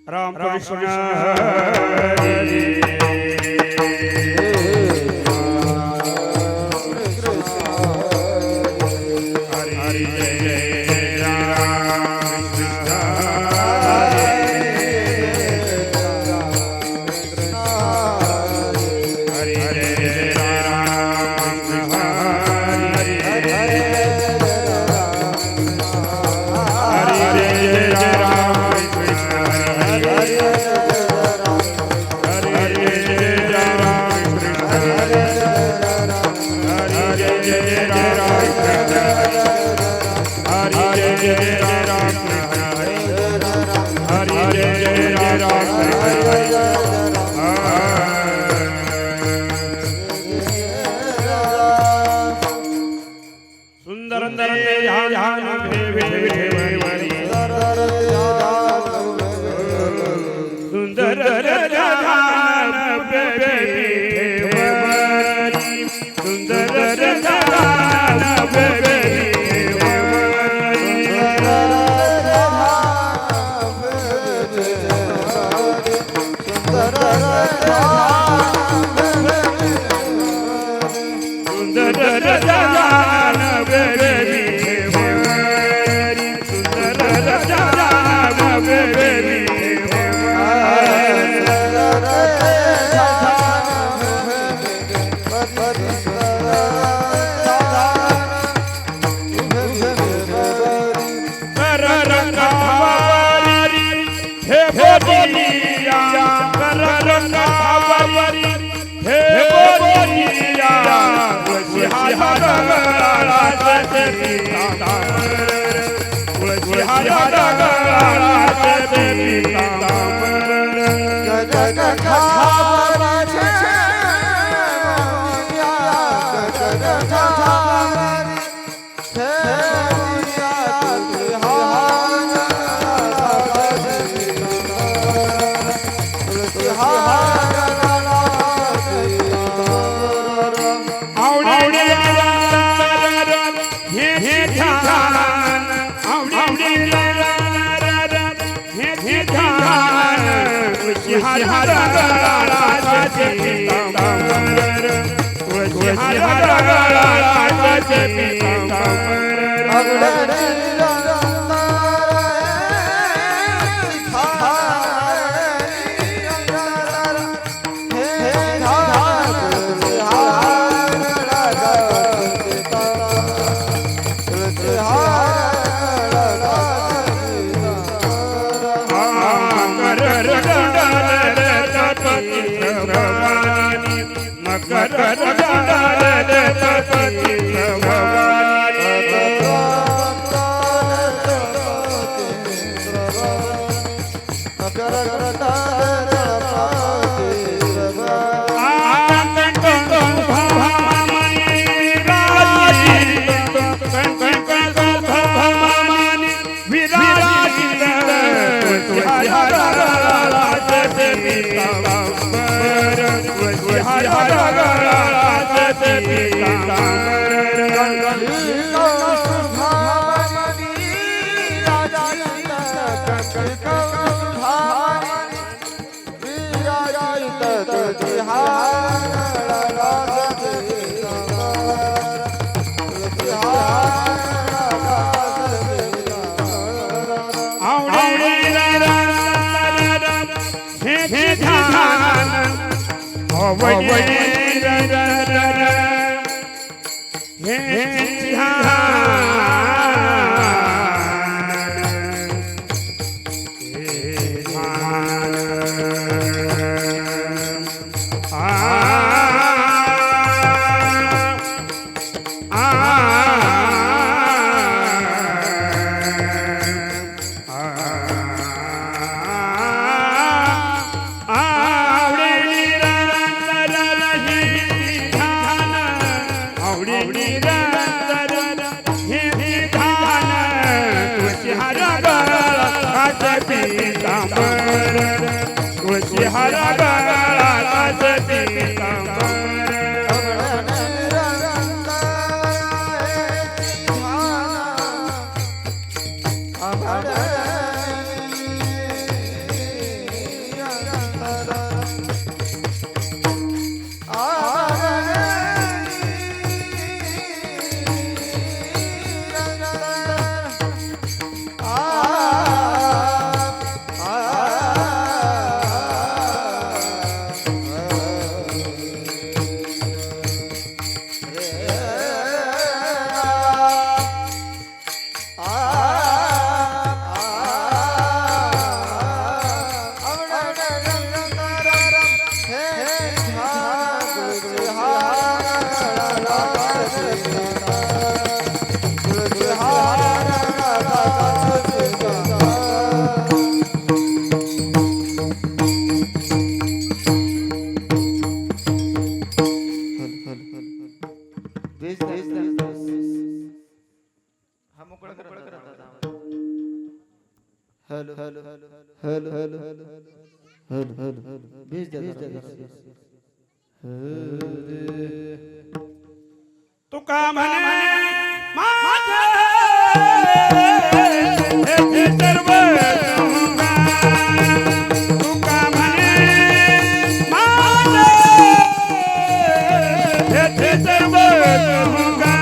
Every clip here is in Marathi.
राम कृष्ण हरी हरि जय राम कृष्ण हरि जय राम कृष्ण हरि जय राम कृष्ण हरि सुंदर बीज दे तुका म्हणे माझे हे सर्व तुका तुका म्हणे माझे हे सर्व तुका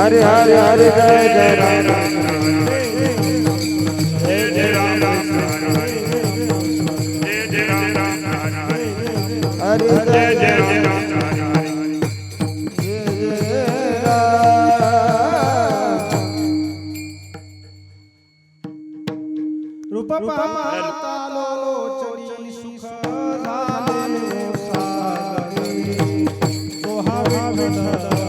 हरे हरे हरे जय जय राम हरे जय जय रूप पातालो चढी सुख झाले सागरी सोहावे विठ्ठल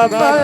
Hare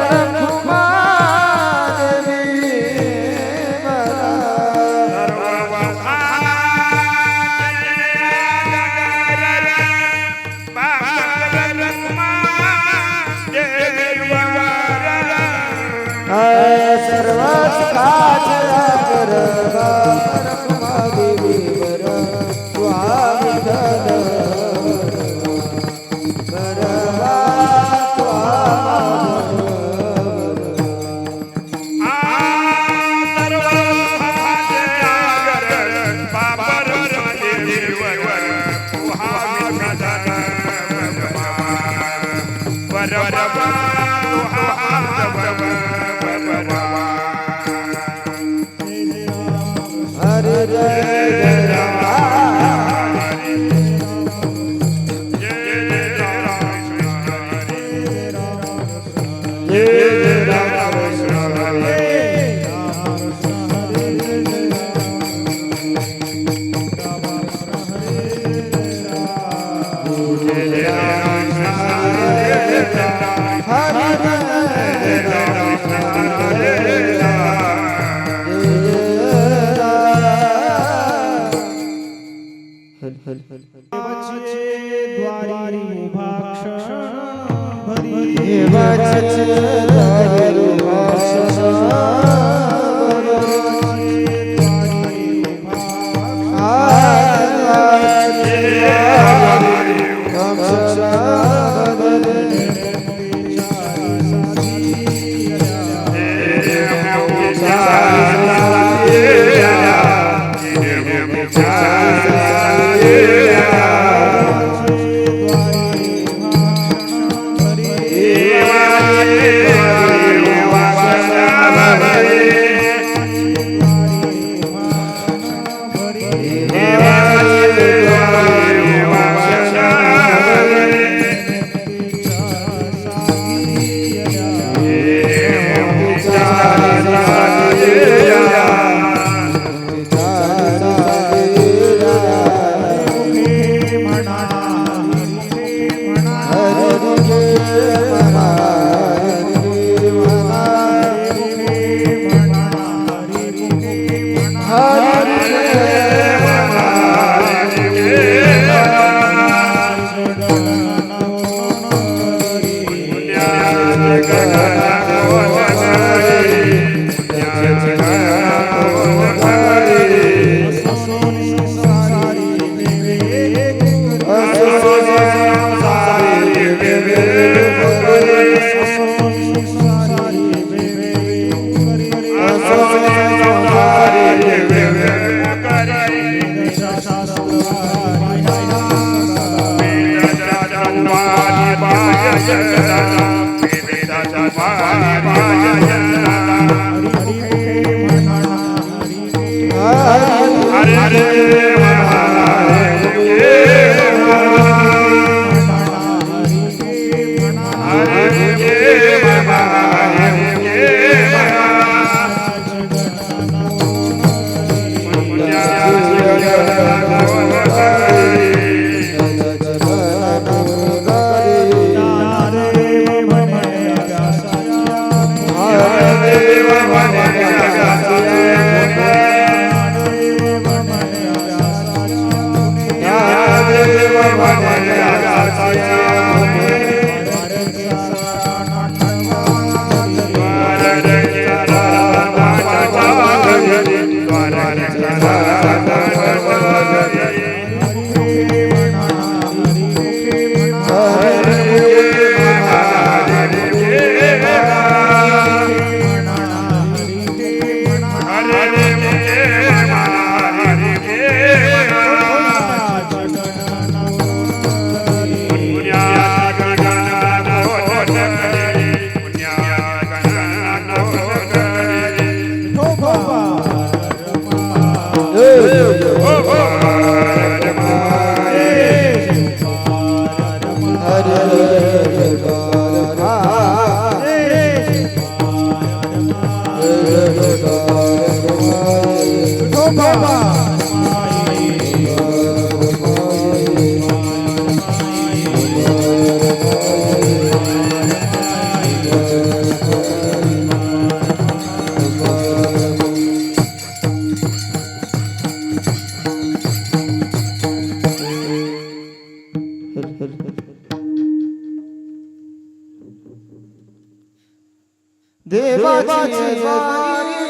देवाची वारी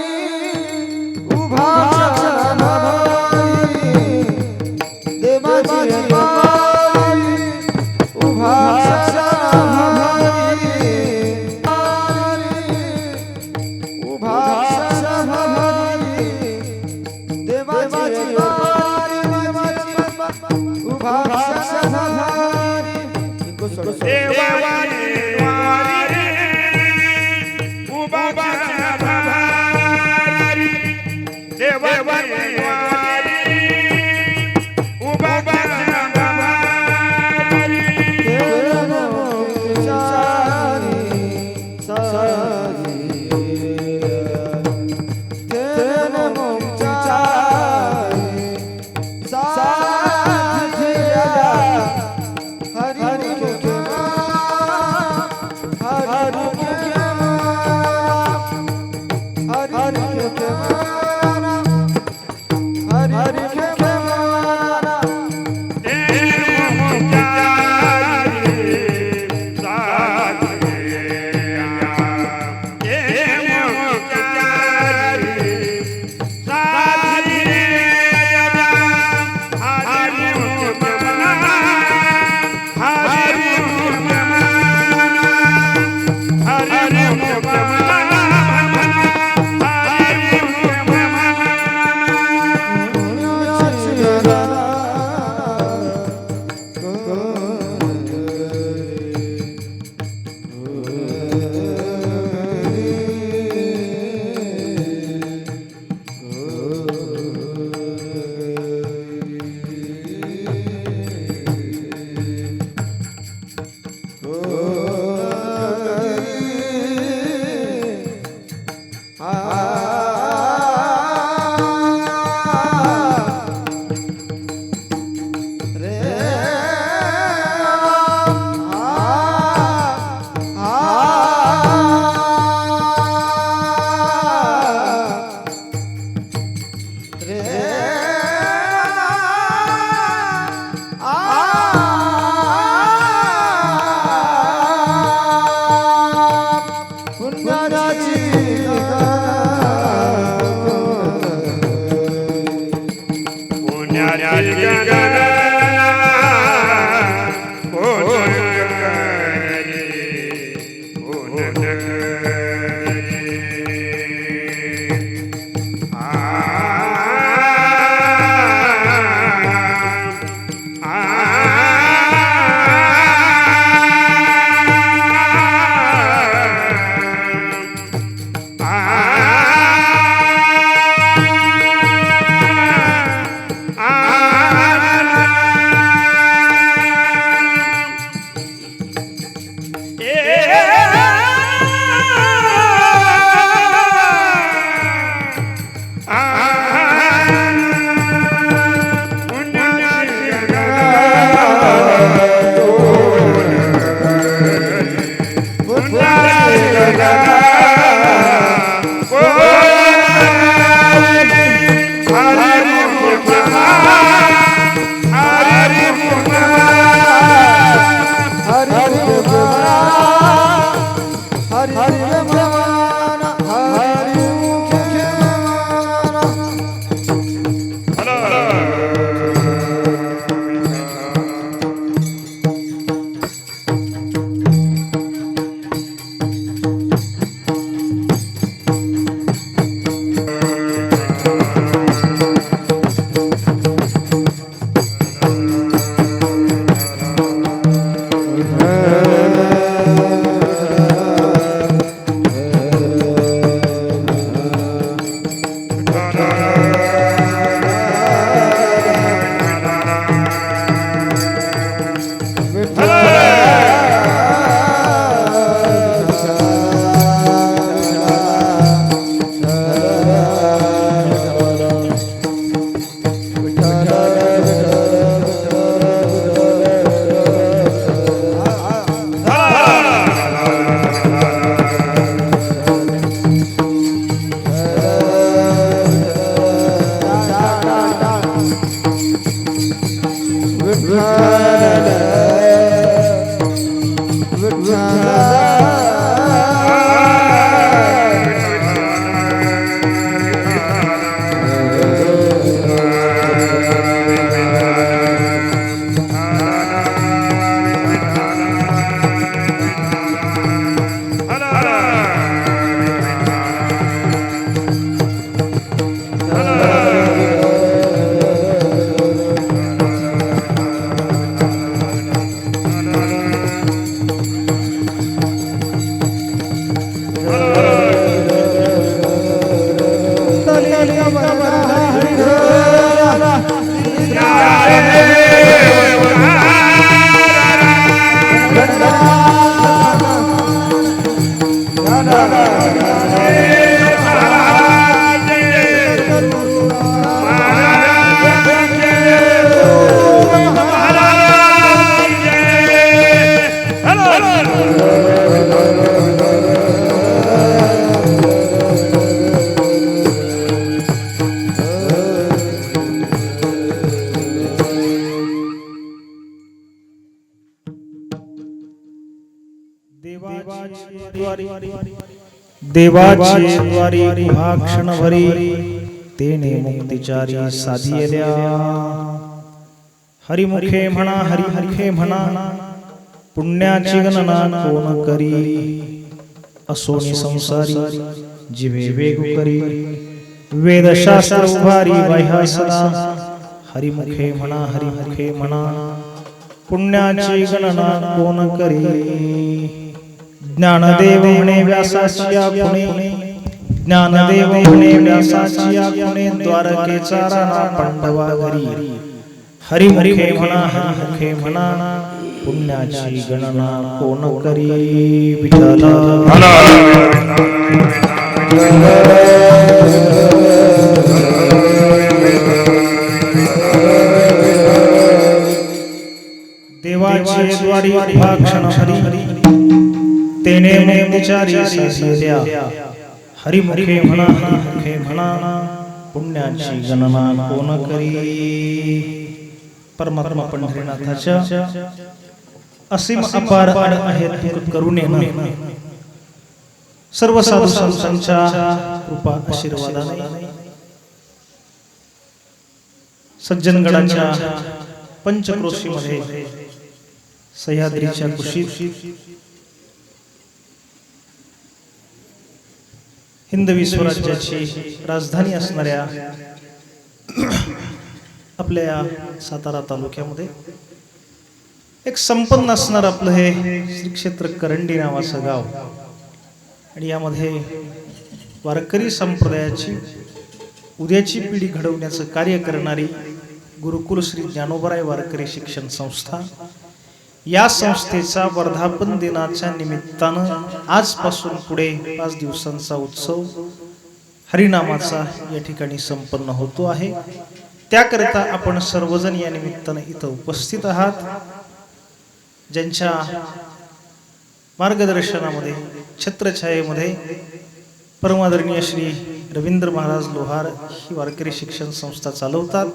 उभा क्षणभरी देवाची वारी उभा क्षणभरी उभा क्षणभरी देवाची वारी उभा क्षणभरी देवाची वारी उभा क्षणभरी देवाची वारी उभा क्षणभरी देवाचे द्वारी भाक्षण भरी तेने मुक्तिचारी साधियल्या हरिमुखे म्हणा हरिमुखे म्हणा पुण्याची गणना कोण करी असोनी संसारी जिवे वेग करी वेदशास्त्र उभारी बाह्यासना हरिमुखे म्हणा पुण्याची गणना कोण करी ज्ञानदेव म्हणे व्यासाचिया पुणे ज्ञानदेव म्हणे व्यासाचिया पुणे द्वारकेचा राणा पांडवा घरी हरिमुखे म्हणा पुण्याची गणना कोण करी विठ्ठल देवाचे द्वारी भाक्षण हरी तेने मुक्तिचारी साधियल्या हरिमुखे म्हणा पुण्याची गणना कोण करी परमात्मा पंढरीनाथाच्या असीम अपार आहेत करुणेनं सर्व साधू संतांच्या कृपा आशीर्वादाने सज्जनगडाच्या पंचक्रोशीमध्ये सह्याद्रीच्या कुशीत हिंदवी स्वराज्याची राजधानी असणाऱ्या आपल्या सातारा तालुक्यामध्ये एक संपन्न असणार आपलं हे श्री क्षेत्र करंडी नावाचं गाव आणि यामध्ये वारकरी संप्रदायाची उद्याची पिढी घडवण्याचं कार्य करणारी गुरुकुल श्री ज्ञानोबराय वारकरी शिक्षण संस्था या संस्थेचा वर्धापन दिनाच्या निमित्तानं आजपासून पुढे 5 दिवसांचा उत्सव हरिनामाचा या ठिकाणी संपन्न होतो आहे। त्याकरिता आपण सर्वजण या निमित्तानं इथं उपस्थित आहात। ज्यांच्या मार्गदर्शनामध्ये छत्रछायेमध्ये परमादरणीय श्री रवींद्र महाराज लोहार ही वारकरी शिक्षण संस्था चालवतात।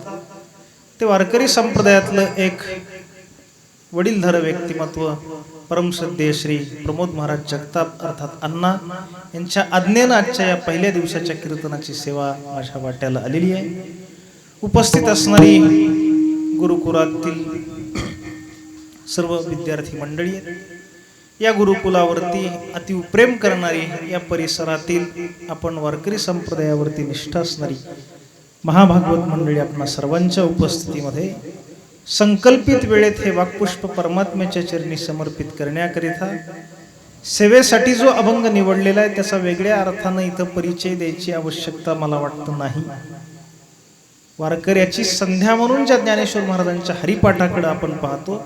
ते वारकरी संप्रदायातलं एक वडीलधार व्यक्तिमत्व परमश्रद्धेय श्री प्रमोद महाराज जगताप अर्थात अण्णा यांच्या आज्ञेनं आजच्या या पहिल्या दिवसाच्या कीर्तनाची सेवा माझ्या वाट्याला आलेली आहे। उपस्थित असणारी गुरुकुलातील सर्व विद्यार्थी मंडळी या गुरुकुलावरती अतिप्रेम करणारी या परिसरातील आपण वारकरी संप्रदायावरती निष्ठा असणारी महाभागवत मंडळी आपणा सर्वांच्या उपस्थितीमध्ये संकल्पित वेळेत हे वाक्पुष्प परमात्म्याच्या चरणी समर्पित करण्याकरिता सेवेसाठी जो अभंग निवडलेला आहे त्याचा वेगळ्या अर्थानं इथं परिचय द्यायची आवश्यकता मला वाटतं नाही। वारकऱ्याची संध्या म्हणून ज्या ज्ञानेश्वर महाराजांच्या हरिपाठाकडे आपण पाहतो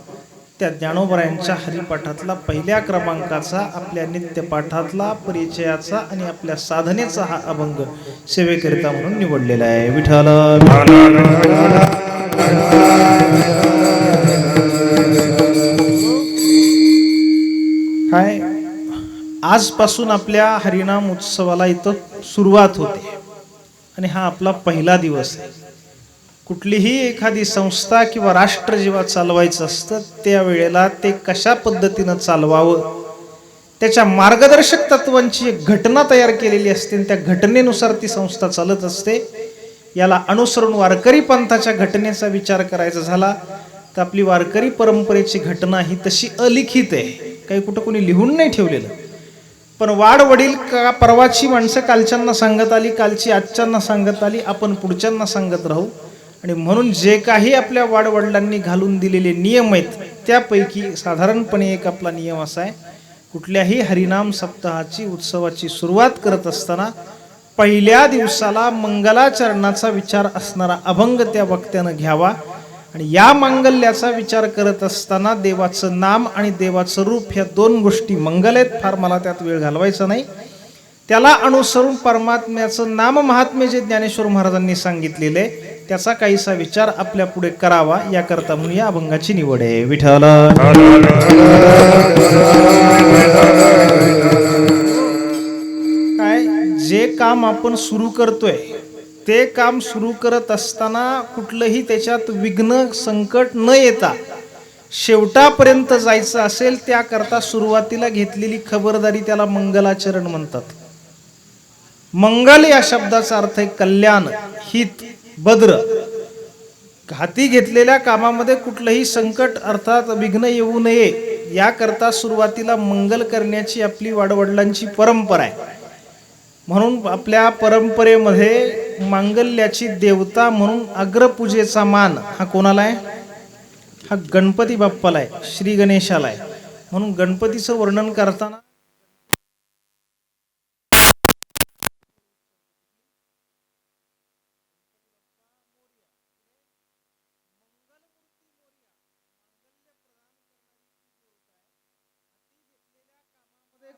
त्या ज्ञानोबरायांच्या हरिपाठातला पहिल्या क्रमांकाचा आपल्या नित्यपाठातला परिचयाचा आणि आपल्या साधनेचा हा अभंग सेवेकरिता म्हणून निवडलेला आहे। विठ्ठल काय आजपासून आपल्या हरिनाम उत्सवाला इथं सुरुवात होते आणि हा आपला पहिला दिवस आहे। कुठलीही एखादी संस्था किंवा राष्ट्र जेव्हा चालवायचं असतं त्यावेळेला ते कशा पद्धतीनं चालवावं त्याच्या मार्गदर्शक तत्वांची एक घटना तयार केलेली असते आणि त्या घटनेनुसार ती संस्था चालत असते। याला अनुसरून वारकरी पंथाच्या घटनेचा विचार करायचा झाला तर आपली वारकरी परंपरेची घटना ही तशी अलिखित आहे, काही कुठं कोणी लिहून नाही ठेवलेलं। पण वाड वडील का परवाची माणसं कालच्यांना सांगत आली, कालची आजच्यांना सांगत आली, आपण पुढच्यांना सांगत राहू। आणि म्हणून जे काही आपल्या वाडवडिलांनी घालून दिलेले नियम आहेत त्यापैकी साधारणपणे एक आपला नियम असा आहे, कुठल्याही हरिनाम सप्ताहाची उत्सवाची सुरुवात करत असताना पहिल्या दिवसाला मंगलाचरणाचा विचार असणारा अभंग त्या वक्त्यानं घ्यावा आणि या मांगल्याचा विचार करत असताना देवाचं नाम आणि देवाचं रूप ह्या 2 गोष्टी मंगल आहेत, फार मला त्यात वेळ घालवायचा नाही। त्याला अनुसरून परमात्म्याचं नाम महात्म्य जे ज्ञानेश्वर महाराजांनी सांगितलेले त्याचा काहीसा विचार आपल्या पुढे करावा याकरता म्हणून या अभंगाची निवड आहे। विठ्ठल काय जे काम आपण सुरू करतोय ते काम सुरू करत असताना कुठलंही त्याच्यात विघ्न संकट न येता शेवटापर्यंत जायचं असेल त्याकरता सुरुवातीला घेतलेली खबरदारी त्याला मंगलाचरण म्हणतात. मंगल या शब्दाचा अर्थ आहे कल्याण, हित, भद्र. हाती घेतलेल्या कामामध्ये कुठलंही संकट अर्थात विघ्न येऊ नये याकरता सुरुवातीला मंगल करण्याची आपली वाडवडिलांची परंपरा आहे. म्हणून आपल्या परंपरेमध्ये मांगल्याची देवता म्हणून अग्रपूजेचा मान हा कोणाला आहे? हा गणपती बाप्पाला आहे, श्री गणेशाला आहे. म्हणून गणपतीचं वर्णन करताना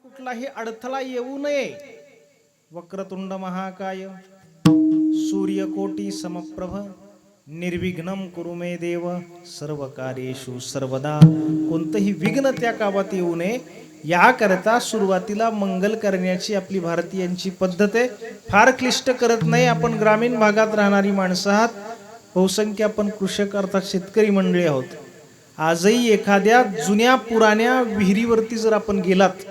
कुठलाही अडथळा येऊ नये. वक्रतुंड महाकाय सूर्यकोटी समप्रभ निर्विघ्नं कुरु मे देव सर्व कार्येषु सर्वदा. कोणतंही विघ्न त्या कामात येऊ नये याकरता सुरुवातीला मंगल करण्याची आपली भारतीयांची पद्धत आहे. फार क्लिष्ट करत नाही. आपण ग्रामीण भागात राहणारी माणसं आहात, बहुसंख्य आपण कृषक अर्थात शेतकरी मंडळी आहोत. आजही एखाद्या जुन्या पुराण्या विहिरीवरती जर आपण गेलात,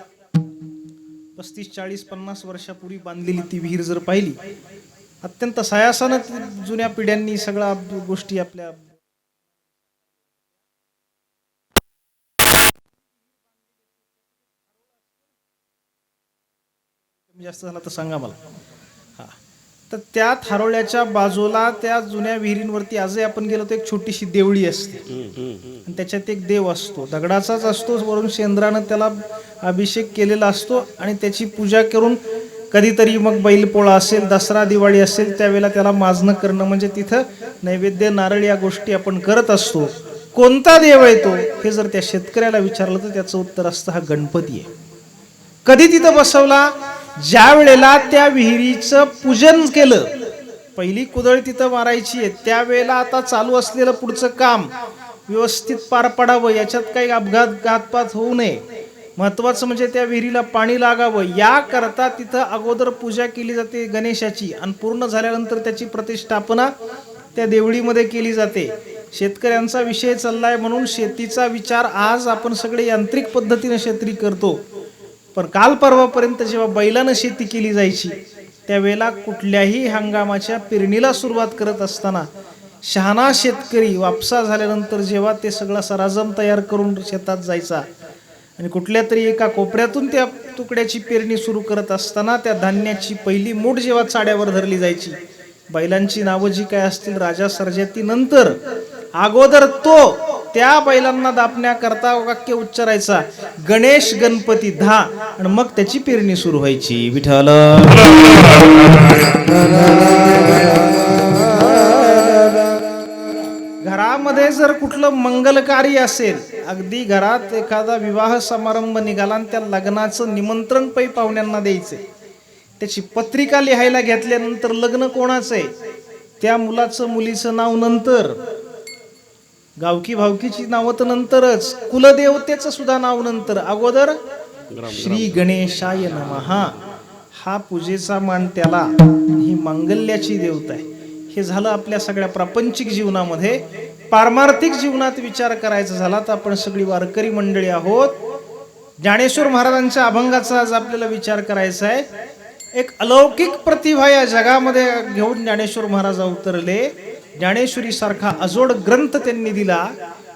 35, 40, 50 वर्षापूर्वी बांधलेली ती विहीर जर पाहिली, अत्यंत सायासानं जुन्या पिढ्यांनी सगळ्या गोष्टी आपल्या जास्त झाला तर सांगा मला. हा, तर त्या थारोळ्याच्या बाजूला त्या जुन्या विहिरींवरती आजही आपण गेलो तर एक छोटीशी देवळी असते आणि त्याच्यात एक देव असतो, दगडाचाच असतो, वरून शेंद्रानं त्याला अभिषेक केलेला असतो आणि त्याची पूजा करून कधीतरी मग बैलपोळा असेल, दसरा दिवाळी असेल त्यावेळेला त्याला माजणं करणं म्हणजे तिथं नैवेद्य नारळ या गोष्टी आपण करत असतो. कोणता देव आहे तो हे जर त्या शेतकऱ्याला विचारलं तर त्याचं उत्तर असतं हा गणपती आहे. कधी तिथं बसवला? ज्या वेळेला त्या विहिरीचं पूजन केलं, पहिली कुदळ तिथं मारायची आहे, त्यावेळेला आता चालू असलेलं पुढचं काम व्यवस्थित पार पडावं, याच्यात काही अपघात घातपात होऊ नये, महत्वाचं म्हणजे त्या विहिरीला पाणी लागावं याकरता तिथं अगोदर पूजा केली जाते गणेशाची आणि पूर्ण झाल्यानंतर त्याची प्रतिष्ठापना त्या देवळीमध्ये केली जाते. शेतकऱ्यांचा विषय चाललाय म्हणून शेतीचा विचार आज आपण सगळे यांत्रिक पद्धतीने शेती करतो, पण काल परवापर्यंत जेव्हा बैलानं शेती केली जायची त्यावेळेला कुठल्याही हंगामाच्या पेरणीला सुरुवात करत असताना शहाणा शेतकरी वापसा झाल्यानंतर जेव्हा ते सगळा सराजम तयार करून शेतात जायचा आणि कुठल्या तरी एका कोपऱ्यातून त्या तुकड्याची पेरणी सुरू करत असताना त्या धान्याची पहिली मूठ जेव्हा चाड्यावर धरली जायची, बैलांची नावं जी काय असतील राजा सर्जती नंतर अगोदर तो त्या बैलांना दाबण्याकरता वाक्य उच्चारायचा गणेश गणपती धा आणि मग त्याची पेरणी सुरू व्हायची. विठ्ठल घरामध्ये जर कुठलं मंगलकारी असेल, अगदी घरात एखादा विवाह समारंभ निघाला आणि त्या लग्नाचं निमंत्रण पै पाहुण्यांना द्यायचे, त्याची पत्रिका लिहायला घेतल्यानंतर लग्न कोणाचं आहे त्या मुलाचं मुलीचं नाव नंतर, गावकी भावकीची नावं तर नंतरच, कुलदेवतेचं सुद्धा नाव नंतर, अगोदर श्री गणेशाय नमः हा पूजेचा मान त्याला. ही मांगल्याची देवता आहे. हे झालं आपल्या सगळ्या प्रापंचिक जीवनामध्ये. पारमार्थिक जीवनात विचार करायचा झाला तर आपण सगळी वारकरी मंडळी आहोत. ज्ञानेश्वर महाराजांच्या अभंगाचा आज आपल्याला विचार करायचा आहे. एक अलौकिक प्रतिभा या जगामध्ये घेऊन ज्ञानेश्वर महाराज अवतरले. ज्ञानेश्वरी सारखा अजोड ग्रंथ त्यांनी दिला.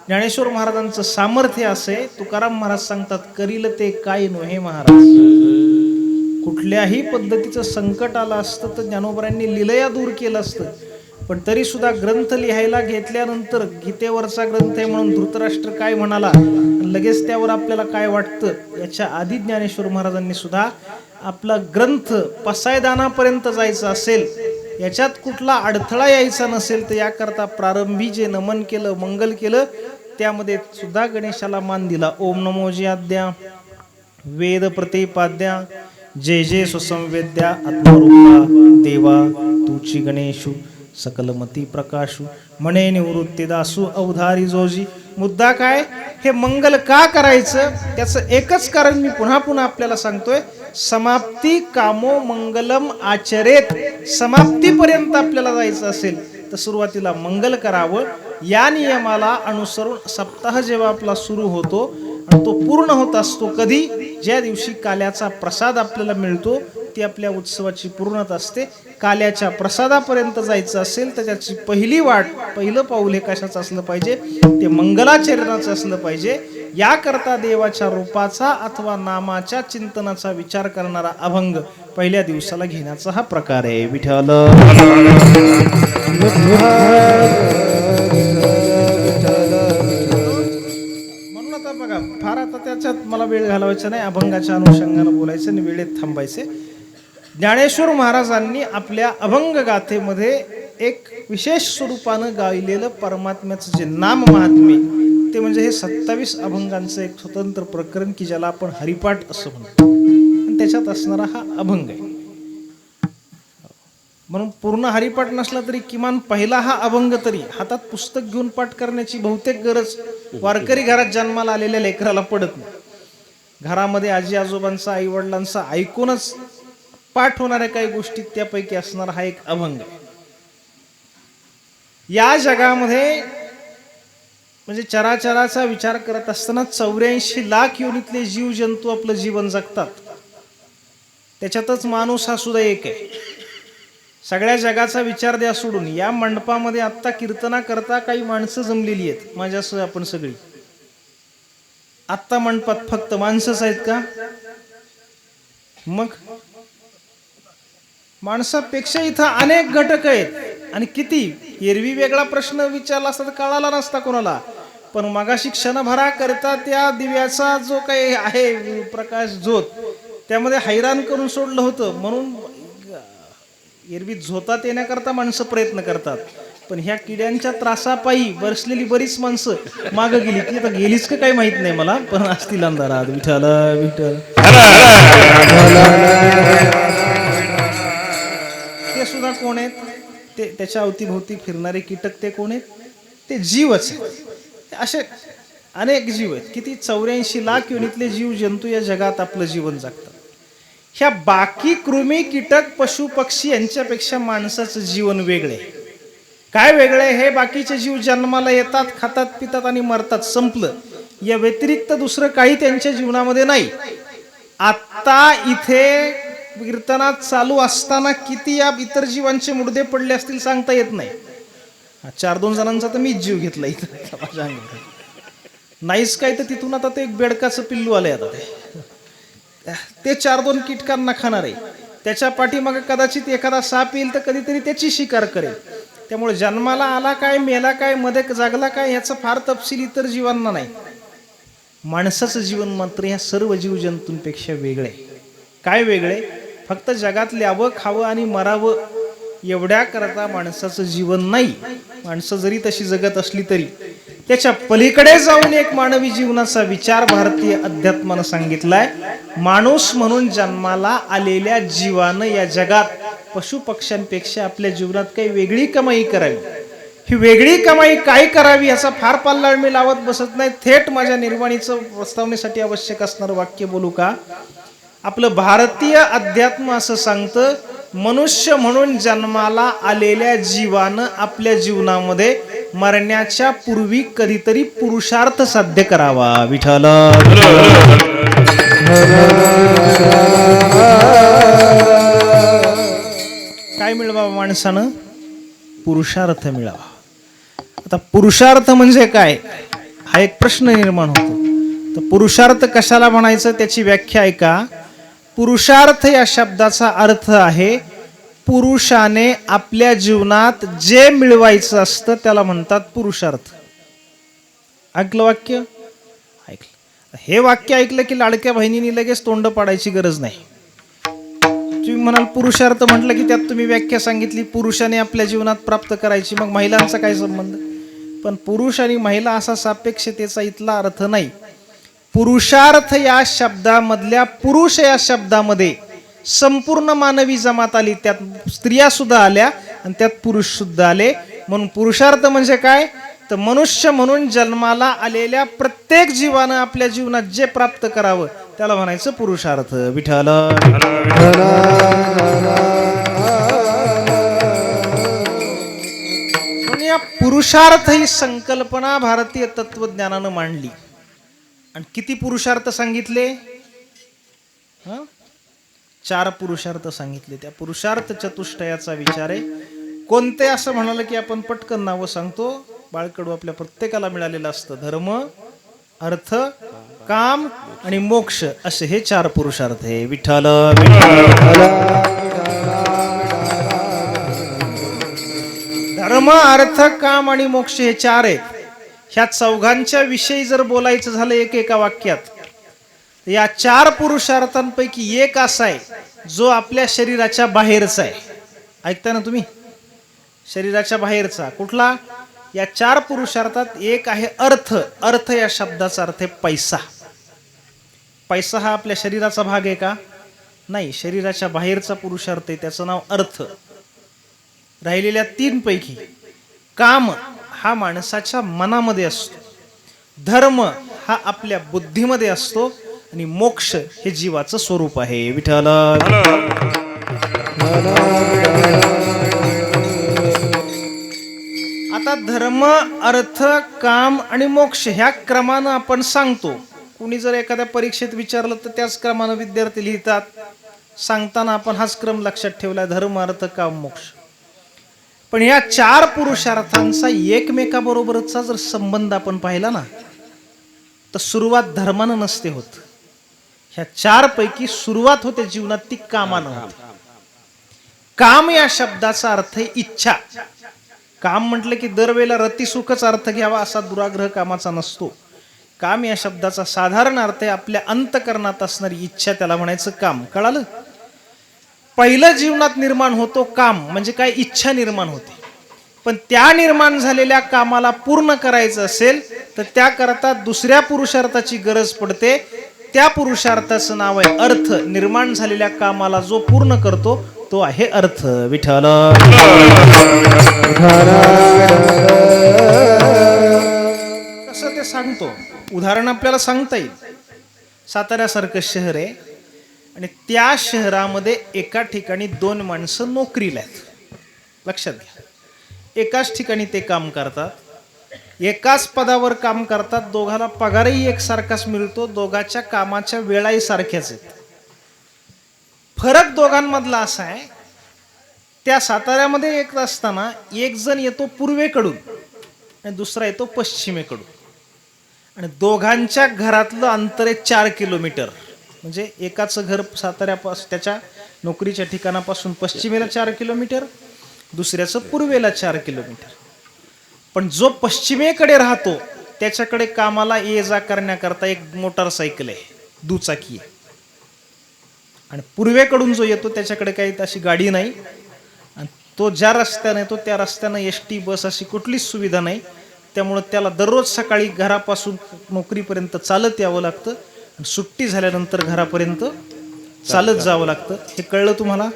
ज्ञानेश्वर महाराजांचं सामर्थ्य असे, तुकाराम महाराज सांगतात करील ते काय नव्हे महाराज. कुठल्याही पद्धतीचं संकट आलं असतं तर ज्ञानोबरांनी लीलया दूर केलं असतं, पण तरी सुद्धा ग्रंथ लिहायला घेतल्यानंतर गीतेवरचा ग्रंथ आहे म्हणून धृतराष्ट्र काय म्हणाला, लगेच त्यावर आपल्याला काय वाटतं याच्या आधी ज्ञानेश्वर महाराजांनी सुद्धा आपला ग्रंथ पसायदानापर्यंत जायचं असेल, याच्यात कुठला अडथळा यायचा नसेल तर याकरता प्रारंभी जे नमन केलं, मंगल केलं, त्यामध्ये सुद्धा गणेशाला मान दिला. ओम नमो ज्याद्या वेद प्रतिपाद्या जय जय सुसंवेद्या आत्मरूपा देवा तुची गणेशू सकलमती प्रकाशू म्हणे निवृत्ती दासू अवधारी जोजी. मुद्दा काय, हे मंगल का करायचं त्याचं एकच कारण मी पुन्हा पुन्हा आपल्याला सांगतोय. समाप्ती कामो मंगलम आचरेत. समाप्तीपर्यंत आपल्याला जायचं असेल तर सुरुवातीला मंगल करावं. या नियमाला अनुसरून सप्ताह जेव्हा आपला सुरू होतो आणि तो पूर्ण होत असतो कधी, ज्या दिवशी काल्याचा प्रसाद आपल्याला मिळतो, ती आपल्या उत्सवाची पूर्णता असते. काल्याच्या प्रसादापर्यंत जायचं असेल तर त्याची पहिली वाट, पहिलं पाऊल हे कशाचं असलं पाहिजे, ते मंगलाचरणाचं असलं पाहिजे. याकरता देवाच्या रूपाचा अथवा नामाच्या चिंतनाचा विचार करणारा अभंग पहिल्या दिवसाला घेण्याचा हा प्रकार आहे. विठ्ठल म्हणून आता बघा, फार आता त्याच्यात मला वेळ घालवायचा नाही, अभंगाच्या अनुषंगानं बोलायचं आणि वेळेत थांबायचे. ज्ञानेश्वर महाराजांनी आपल्या अभंग गाथेमध्ये एक विशेष स्वरूपानं गायलेलं परमात्म्याचं जे नाम महात्म्य, ते म्हणजे हे 27 अभंगांचं एक स्वतंत्र प्रकरण की ज्याला आपण हरिपाठ असं म्हणतो, आणि त्याच्यात असणारा हा अभंग आहे. म्हणून पूर्ण हरिपाठ नसला तरी किमान पहिला हा अभंग तरी हातात पुस्तक घेऊन पाठ करण्याची बहुतेक गरज वारकरी घरात जन्माला आलेल्या लेकराला पडत नाही. घरामध्ये आजी आजोबांचा, आई वडिलांचा ऐकूनच पाठ होणाऱ्या काही गोष्टी त्यापैकी असणारा हा एक अभंग. या जगामध्ये म्हणजे चराचराचा विचार करत असताना 84 लाख योनीतले जीव जंतू आपलं जीवन जगतात. त्याच्यातच माणूस हा सुद्धा एक आहे. सगळ्या जगाचा विचार द्या सोडून, या मंडपामध्ये आत्ता कीर्तना करता काही माणसं जमलेली आहेत माझ्यासह आपण सगळी. आत्ता मंडपात फक्त माणसंच आहेत का? मग माणसापेक्षा इथं अनेक घटक आहेत. आणि किती एरवी वेगळा प्रश्न विचारला असता तर कळाला नसता कोणाला, पण मगाशी क्षणभरा करता त्या दिव्याचा जो काही आहे प्रकाश झोत, त्यामध्ये हैराण करून सोडलं होतं. म्हणून एरवी झोतात येण्याकरता माणसं प्रयत्न करतात, पण ह्या किड्यांच्या त्रासापायी बसलेली बरीच माणसं मागं गेली. ती आता गेलीच का काही माहित नाही मला, पण असतील अंधारात. विठ्ठल विठ्ठल. ते सुद्धा कोण आहेत? ते त्याच्या अवतीभोवती फिरणारे कीटक ते कोण आहेत? ते जीवच आहेत. असे अनेक जीव आहेत. किती 84 लाख योनीतले जीव जंतू या जगात आपलं जीवन जगतात. ह्या बाकी कृमी, कीटक, पशु, पक्षी यांच्यापेक्षा माणसाचं जीवन वेगळे. काय वेगळे? हे बाकीचे जीव जन्माला येतात, खातात, पितात आणि मरतात, संपलं. या व्यतिरिक्त दुसरं काही त्यांच्या जीवनामध्ये नाही. आत्ता इथे कीर्तनात चालू असताना किती या इतर जीवांचे मुडदे पडले असतील सांगता येत नाही. 4-2 जणांचा तर मीच जीव घेतला इथं माझ्या अंगावर. नाहीच काय तर तिथून आता ते एक बेडकाचं पिल्लू आलंय. आता ते 4-2 कीटकांना खाणार आहे. त्याच्या पाठीमागे कदाचित एखादा साप येईल तर कधीतरी त्याची शिकार करेल. त्यामुळे जन्माला आला काय, मेला काय, मध्ये जागला काय, याचा फार तपशील इतर जीवांना नाही. माणसाचं जीवन मात्र या सर्व जीवजंतूंपेक्षा वेगळे. काय वेगळे? फक्त जगात ल्यावं, खावं आणि मरावं एवढ्या करता माणसाचं जीवन नाही. माणसं जरी तशी जगत असली तरी त्याच्या पलीकडे जाऊन एक मानवी जीवनाचा विचार भारतीय अध्यात्मानं सांगितलाय. माणूस म्हणून जन्माला आलेल्या जीवानं या जगात पशु पक्ष्यांपेक्षा आपल्या जीवनात काही वेगळी कमाई करावी. ही वेगळी कमाई काय करावी याचा फार पल्ला मी लावत बसत नाही. थेट माझ्या निर्वाणीचं प्रस्तावनेसाठी आवश्यक असणारं वाक्य बोलू का? आपलं भारतीय अध्यात्म असं सांगतं, मनुष्य म्हणून जन्माला आलेल्या जीवानं आपल्या जीवनामध्ये मरण्याच्या पूर्वी कधीतरी पुरुषार्थ साध्य करावा. विठ्ठल. काय मिळवावं माणसानं? पुरुषार्थ मिळावा. आता पुरुषार्थ म्हणजे काय हा एक प्रश्न निर्माण होतो. तर पुरुषार्थ कशाला म्हणायचं त्याची व्याख्या ऐका. पुरुषार्थ या शब्दाचा अर्थ आहे पुरुषाने आपल्या जीवनात जे मिळवायचं असतं त्याला म्हणतात पुरुषार्थ. ऐकलं वाक्य? ऐकलं. हे वाक्य ऐकलं की लाडक्या बहिणींनी लगेच तोंड पाडायची गरज नाही. तुम्ही म्हणाल पुरुषार्थ म्हटलं की त्यात तुम्ही व्याख्या सांगितली पुरुषाने आपल्या जीवनात प्राप्त करायची, मग महिलांचा काय संबंध? पण पुरुष आणि महिला असा सापेक्षतेचा इथला अर्थ नाही. पुरुषार्थ या शब्दामधल्या पुरुष या शब्दामध्ये संपूर्ण मानवी जमात आली. त्यात स्त्रिया सुद्धा आल्या आणि त्यात पुरुष सुद्धा आले. म्हणून पुरुषार्थ म्हणजे काय? तर मनुष्य म्हणून जन्माला आलेल्या प्रत्येक जीवानं आपल्या जीवनात जे प्राप्त करावं त्याला म्हणायचं पुरुषार्थ. विठ्ठल. म्हणून या पुरुषार्थ ही संकल्पना भारतीय तत्वज्ञानानं मांडली. आणि किती पुरुषार्थ सांगितले? 4 पुरुषार्थ सांगितले. त्या पुरुषार्थ चतुष्टयाचा विचार आहे. कोणते असं म्हणाल की आपण पटकन नावं सांगतो. बाळकडू आपल्या प्रत्येकाला मिळालेलं असतं. धर्म, अर्थ, काम आणि मोक्ष असे हे 4 पुरुषार्थ आहे. विठ्ठल धर्म, अर्थ, काम आणि मोक्ष हे 4 आहेत. ह्या चौघांच्या विषयी जर बोलायचं झालं एका वाक्यात, या 4 पुरुषार्थांपैकी एक असा आहे जो आपल्या शरीराच्या बाहेरचा आहे. ऐकता ना तुम्ही? शरीराच्या बाहेरचा कुठला? या 4 पुरुषार्थात एक आहे अर्थ. अर्थ या शब्दाचा अर्थ आहे पैसा. पैसा हा आपल्या शरीराचा भाग आहे का? नाही, शरीराच्या बाहेरचा पुरुषार्थ आहे, त्याचं नाव अर्थ. राहिलेल्या 3 पैकी काम हा माणसाच्या मनामध्ये असतो, धर्म हा आपल्या बुद्धीमध्ये असतो आणि मोक्ष हे जीवाचं स्वरूप आहे. विठ्ठल आता धर्म, अर्थ, काम आणि मोक्ष ह्या क्रमानं आपण सांगतो. कुणी जर एखाद्या परीक्षेत विचारलं तर त्याच क्रमानं विद्यार्थी लिहितात. सांगताना आपण हाच क्रम लक्षात ठेवला, धर्म, अर्थ, काम, मोक्ष. पण या 4 पुरुषार्थांचा एकमेकाबरोबरचा जर संबंध आपण पाहिला ना, तर सुरुवात धर्मानं नसते होत. ह्या 4 पैकी सुरुवात होते जीवनात ती कामानं होते. काम या शब्दाचा अर्थ आहे इच्छा. काम म्हटलं की दरवेळेला रतिसुखच अर्थ घ्यावा असा दुराग्रह कामाचा नसतो. काम या शब्दाचा साधारण अर्थ आहे आपल्या अंतकरणात असणारी इच्छा, त्याला म्हणायचं काम. कळालं? पहिलं जीवनात निर्माण होतो काम, म्हणजे काय? इच्छा निर्माण होते. पण त्या निर्माण झालेल्या कामाला पूर्ण करायचं असेल तर त्याकरता दुसऱ्या पुरुषार्थाची गरज पडते. त्या पुरुषार्थाचं नाव आहे अर्थ. निर्माण झालेल्या कामाला जो पूर्ण करतो तो आहे अर्थ. विठ्ठल कसं ते सांगतो, उदाहरण आपल्याला सांगता येईल. साताऱ्यासारखं शहर आहे आणि त्या शहरामध्ये एका ठिकाणी 2 माणसं नोकरीला आहेत. लक्षात घ्या, एकाच ठिकाणी ते काम करतात, एकाच पदावर काम करतात, दोघाला पगारही एकसारखाच मिळतो, दोघाच्या कामाच्या वेळाही सारख्याच आहेत. फरक दोघांमधला असा आहे, त्या साताऱ्यामध्ये येत असताना एक जण येतो पूर्वेकडून आणि दुसरा येतो पश्चिमेकडून, आणि दोघांच्या घरातलं अंतर आहे 4 किलोमीटर. म्हणजे एकाचं घर साताऱ्यापासून त्याच्या नोकरीच्या ठिकाणापासून पश्चिमेला 4 किलोमीटर, दुसऱ्याचं पूर्वेला 4 किलोमीटर. पण जो पश्चिमेकडे राहतो त्याच्याकडे कामाला ये जा करण्याकरता एक मोटारसायकल आहे, दुचाकी आहे. आणि पूर्वेकडून जो येतो त्याच्याकडे काही अशी गाडी नाही, आणि तो ज्या रस्त्याने येतो त्या रस्त्यानं एसटी बस अशी कुठलीच सुविधा नाही. त्यामुळं त्याला दररोज सकाळी घरापासून नोकरीपर्यंत चालत यावं लागतं आणि सुट्टी झाल्यानंतर घरापर्यंत चालत जावं लागतं. हे कळलं तुम्हाला?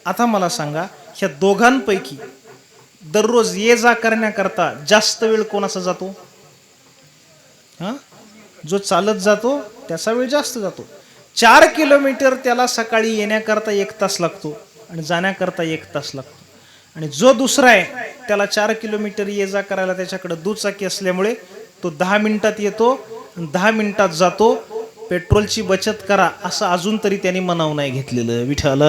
आता मला सांगा, ह्या दोघांपैकी दररोज ये जा करण्याकरता जास्त वेळ कोणाचा जातो? जो चालत जातो त्याचा वेळ जास्त जातो. 4 किलोमीटर त्याला सकाळी येण्याकरता 1 तास लागतो आणि जाण्याकरता 1 तास लागतो. आणि जो दुसरा आहे त्याला 4 किलोमीटर ये जा करायला त्याच्याकडे दुचाकी असल्यामुळे तो 10 मिनिटात येतो आणि 10 मिनिटात जातो. पेट्रोलची बचत करा असं अजून तरी त्यांनी मनाव नाही घेतलेलं. विठ्ठल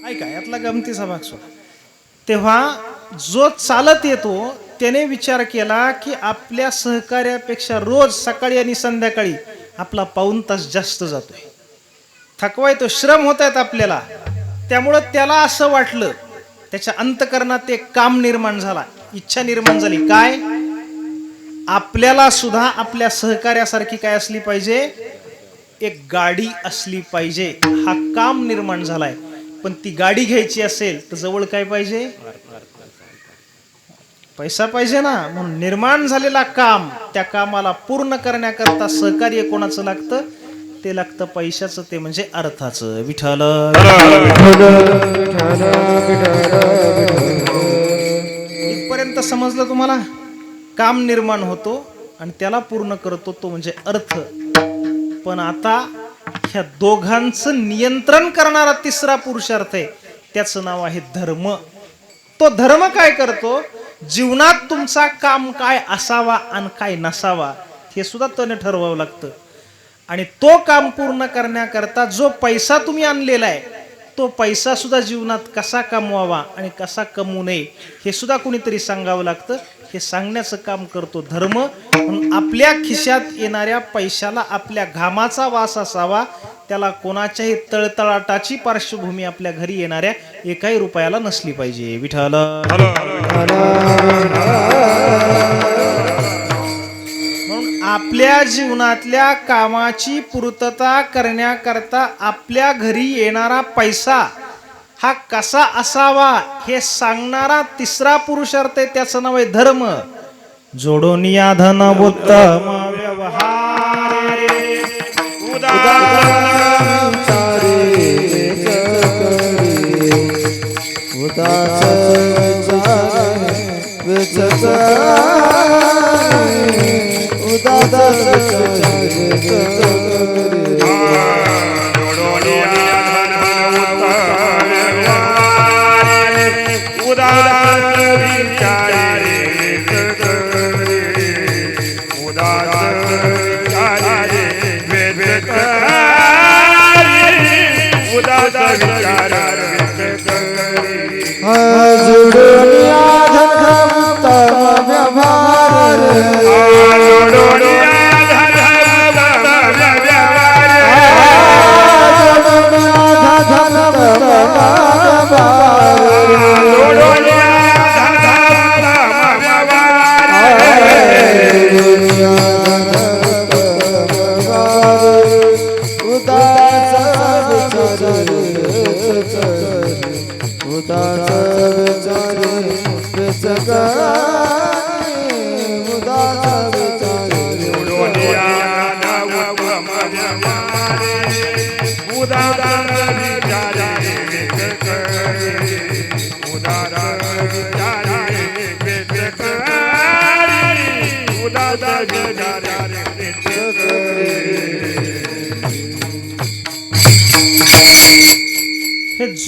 ऐका, यातला गमतीचा भाग सोडा. तेव्हा जो चालत येतो त्याने विचार केला की आपल्या सहकार्यापेक्षा रोज सकाळी आणि संध्याकाळी आपला 1.5 तास जास्त जातोय, थकवा येतो, श्रम होत आहेत आपल्याला. त्यामुळं त्याला असं वाटलं, त्याच्या अंतकरणात एक काम निर्माण झाला, इच्छा निर्माण झाली. काय? आपल्याला सुद्धा आपल्या सहकार्यासारखी काय असली पाहिजे? एक गाडी असली पाहिजे. हा काम निर्माण झालाय. पण ती गाडी घ्यायची असेल तर जवळ काय पाहिजे? पैसा पाहिजे ना. म्हणून निर्माण झालेला काम, त्या कामाला पूर्ण करण्याकरता सहकार्य कोणाचं लागतं? ते लागतं पैशाचं, ते म्हणजे अर्थाचं. विठ्ठल इथपर्यंत समजलं तुम्हाला? काम निर्माण होतो आणि त्याला पूर्ण करतो तो म्हणजे अर्थ. पण आता ह्या दोघांचं नियंत्रण करणारा तिसरा पुरुषार्थ आहे, त्याचं नाव आहे धर्म. तो धर्म काय करतो, जीवनात तुमचा काम काय असावा आणि काय नसावा हे सुद्धा त्याने ठरवावं लागतं. आणि तो काम पूर्ण करण्याकरता जो पैसा तुम्ही आणलेला आहे तो पैसा सुद्धा जीवनात कसा कमवावा आणि कसा कमवू नये हे सुद्धा कुणीतरी सांगावं लागतं. हे सांगण्याचं काम करतो धर्म. म्हणून आपल्या खिशात येणाऱ्या पैशाला आपल्या घामाचा वास असावा, त्याला कोणाच्याही तळतळाटाची पार्श्वभूमी आपल्या घरी येणाऱ्या एकाही रुपयाला नसली पाहिजे. विठ्ठल. म्हणून आपल्या जीवनातल्या कामाची पूर्तता करण्याकरता आपल्या घरी येणारा पैसा हा कसा असावा हे सांगणारा तिसरा पुरुषार्थ आहे, त्याचं नाव आहे धर्म. जोडून या धन उत्तम व्यवहार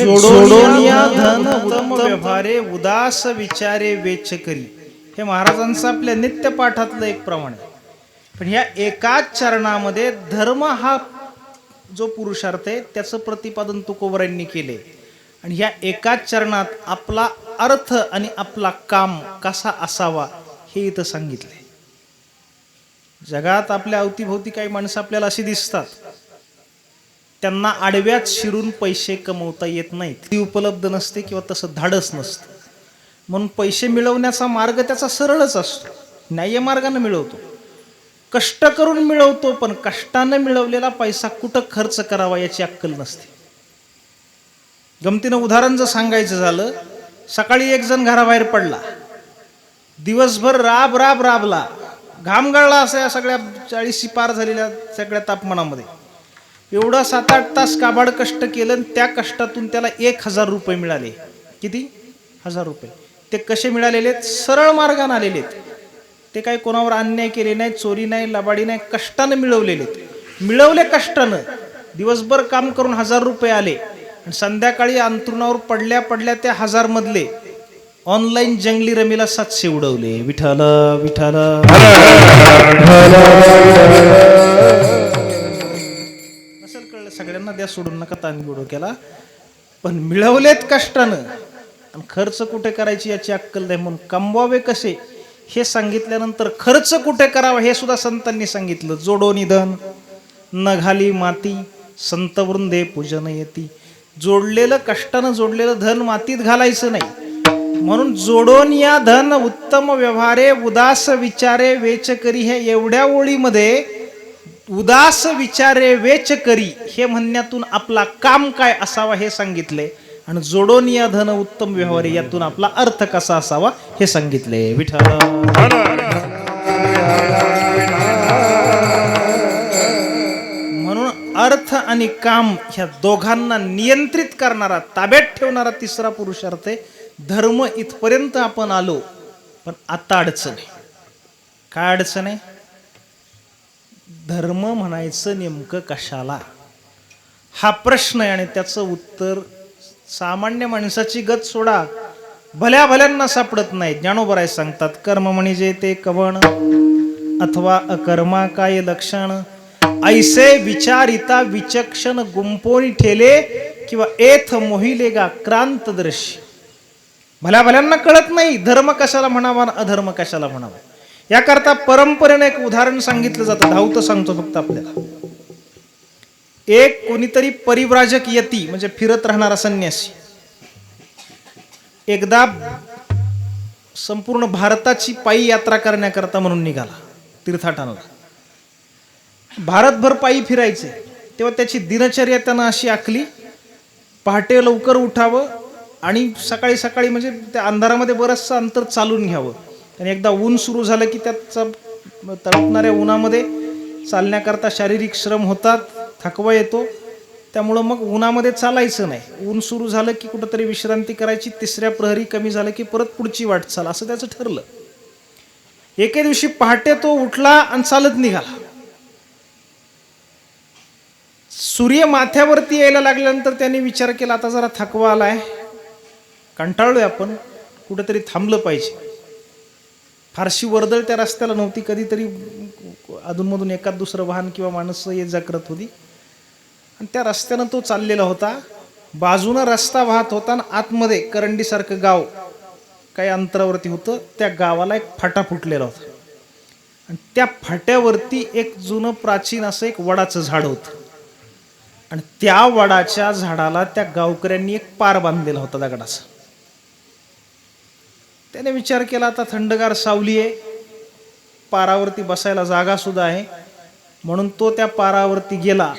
जोडून या धन उत्तम व्यवहारे उदास विचारे वेच करी. हे महाराजांचं आपल्या नित्य पाठातलं एक प्रमाण आहे. पण ह्या एकाच चरणामध्ये धर्म हा जो पुरुषार्थ आहे त्याचं प्रतिपादन तुकोबरांनी केले. आणि ह्या एकाच चरणात आपला अर्थ आणि आपला काम कसा असावा हे इथं सांगितलंय. जगात आपल्या अवतीभोवती काही माणसं आपल्याला अशी दिसतात, त्यांना आडव्यात शिरून पैसे कमवता येत नाहीत, ती उपलब्ध नसते किंवा तसं धाडस नसतं. म्हणून पैसे मिळवण्याचा मार्ग त्याचा सरळच असतो, न्याय्य मार्गाने मिळवतो, कष्ट करून मिळवतो. पण कष्टाने मिळवलेला पैसा कुठं खर्च करावा याची अक्कल नसते. गमतीनं उदाहरण जर सांगायचं झालं, सकाळी एक जण घराबाहेर पडला, दिवसभर राबला, घाम गळला असा सगळ्या 40 पार झालेल्या सगळ्या तापमानामध्ये, एवढं 7-8 तास काबाड कष्ट केलं. त्या कष्टातून त्याला 1000 रुपये मिळाले. किती? 1000 रुपये. ते कसे मिळालेले? सरळ मार्गाने आलेले. ते काही कोणावर अन्याय केले नाही, चोरी नाही, लबाडी नाही, कष्टानं मिळवलेले. मिळवले कष्टानं, दिवसभर काम करून 1000 रुपये आले. आणि संध्याकाळी अंथरुणावर पडल्या पडल्या त्या 1000 मधले ऑनलाईन जंगली रमीला 700 उडवले. विठ्ठल विठ्ठल. नसेल कळलं सगळ्यांना, द्या सोडून नका ताण गोडो केला. पण मिळवलेत कष्टानं आणि खर्च कुठे करायची याची अक्कल नाही. म्हणून कमवावे कसे हे सांगितल्यानंतर खर्च कुठे करावा हे सुद्धा संतांनी सांगितलं. जोडो निधन न घाली माती, संत वृंदे पूजन येती. जोडलेलं कष्टानं जोडलेलं धन मातीत घालायचं नाही. म्हणून जोडोन या धन उत्तम व्यवहारे उदास विचारे वेच करी. हे एवढ्या ओळीमध्ये उदास विचारे वेच करी हे म्हणण्यातून आपला काम काय असावा हे सांगितले. आणि जोडोन या धन उत्तम व्यवहारे यातून आपला अर्थ कसा असावा हे सांगितले. विठ्ठल. म्हणून अर्थ आणि काम ह्या दोघांना नियंत्रित करणारा, ताब्यात ठेवणारा तिसरा पुरुषार्थ आहे धर्म. इथपर्यंत आपण आलो. पण आता अडचण आहे. काय अडचण आहे? धर्म म्हणायचं नेमकं कशाला? हा प्रश्न आहे आणि त्याचं उत्तर सामान्य माणसाची गत सोडा, भल्या भल्यांना सापडत नाही. ज्ञानोबराय सांगतात, कर्म म्हणजे ते कवण अथवा अकर्मा काय लक्षण, ऐसे विचारिता विचक्षण गुंपोनी ठेले किंवा एथ मोहिलेगा क्रांतदर्शी. भल्या भल्यांना कळत नाही धर्म कशाला म्हणावा अधर्म कशाला म्हणावा. याकरता परंपरेने एक उदाहरण सांगितलं जातं, धावतं सांगतो फक्त आपल्याला. एक कोणीतरी परिव्राजक यती म्हणजे फिरत राहणारा संन्यासी एकदा संपूर्ण भारताची पायी यात्रा करण्याकरता म्हणून निघाला तीर्थाटनाला. भारतभर पायी फिरायचे. तेव्हा त्याची दिनचर्या त्यानं अशी आखली, पहाटे लवकर उठावं आणि सकाळी सकाळी म्हणजे त्या अंधारामध्ये बरंचसं अंतर चालून घ्यावं. आणि एकदा ऊन सुरू झालं की त्याचा तळपणाऱ्या उन्हामध्ये चालण्याकरता शारीरिक श्रम होतात, थकवा येतो. त्यामुळं मग उन्हामध्ये चालायचं नाही. ऊन सुरू झालं की कुठंतरी विश्रांती करायची, तिसऱ्या प्रहरी कमी झालं की परत पुढची वाटचाल, असं त्याचं ठरलं. एके दिवशी पहाटे तो उठला आणि चालत निघाला. सूर्य माथ्यावरती यायला लागल्यानंतर त्यांनी विचार केला, आता जरा थकवा आलाय, कंटाळलोय आपण, कुठेतरी थांबलं पाहिजे. फारशी वर्दळ त्या रस्त्याला नव्हती, कधीतरी अधूनमधून एखाद दुसरं वाहन किंवा माणसं ये जा करत होती. आणि त्या रस्त्यानं तो चाललेला होता. बाजूनं रस्ता वाहत होता आणि आतमध्ये करंडीसारखं गाव काही अंतरावरती होतं. त्या गावाला एक फाटा फुटलेला होता आणि त्या फाट्यावरती एक जुनं प्राचीन असं एक वडाचं झाड होतं. आणि त्या वडाच्या झाडाला त्या गावकऱ्यांनी एक पार बांधलेला होता दगडाचा. त्याने विचार केला, आता थंडगार सावली आहे, पारावरती बसायला जागा सुद्धा आहे. म्हणून तो त्या पारावरती गेला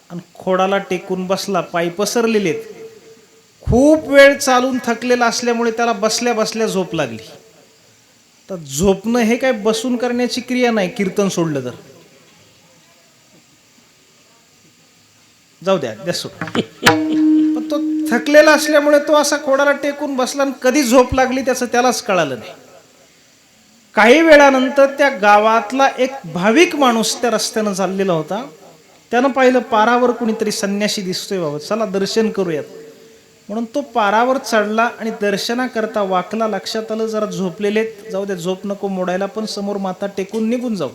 आणि खोडाला टेकून बसला. पाय पसरलेले, खूप वेळ चालून थकलेला असल्यामुळे त्याला बसल्या बसल्या झोप लागली. तर झोपणं हे काय बसून करण्याची क्रिया नाही, कीर्तन सोडलं तर. जाऊ द्या सोड. पण तो थकलेला असल्यामुळे तो असा खोडाला टेकून बसला आणि कधी झोप लागली त्याचं त्यालाच कळालं नाही. काही वेळानंतर त्या गावातला एक भाविक माणूस त्या रस्त्यानं चाललेला होता. त्यानं पाहिलं पारावर कुणीतरी संन्यासी दिसतोय, बाबा चला दर्शन करूयात. म्हणून तो पारावर चढला आणि दर्शनाकरता वाकला. लक्षात आलं जरा झोपलेलेत, जाऊ दे झोप नको मोडायला, पण समोर माथा टेकून निघून जाऊ.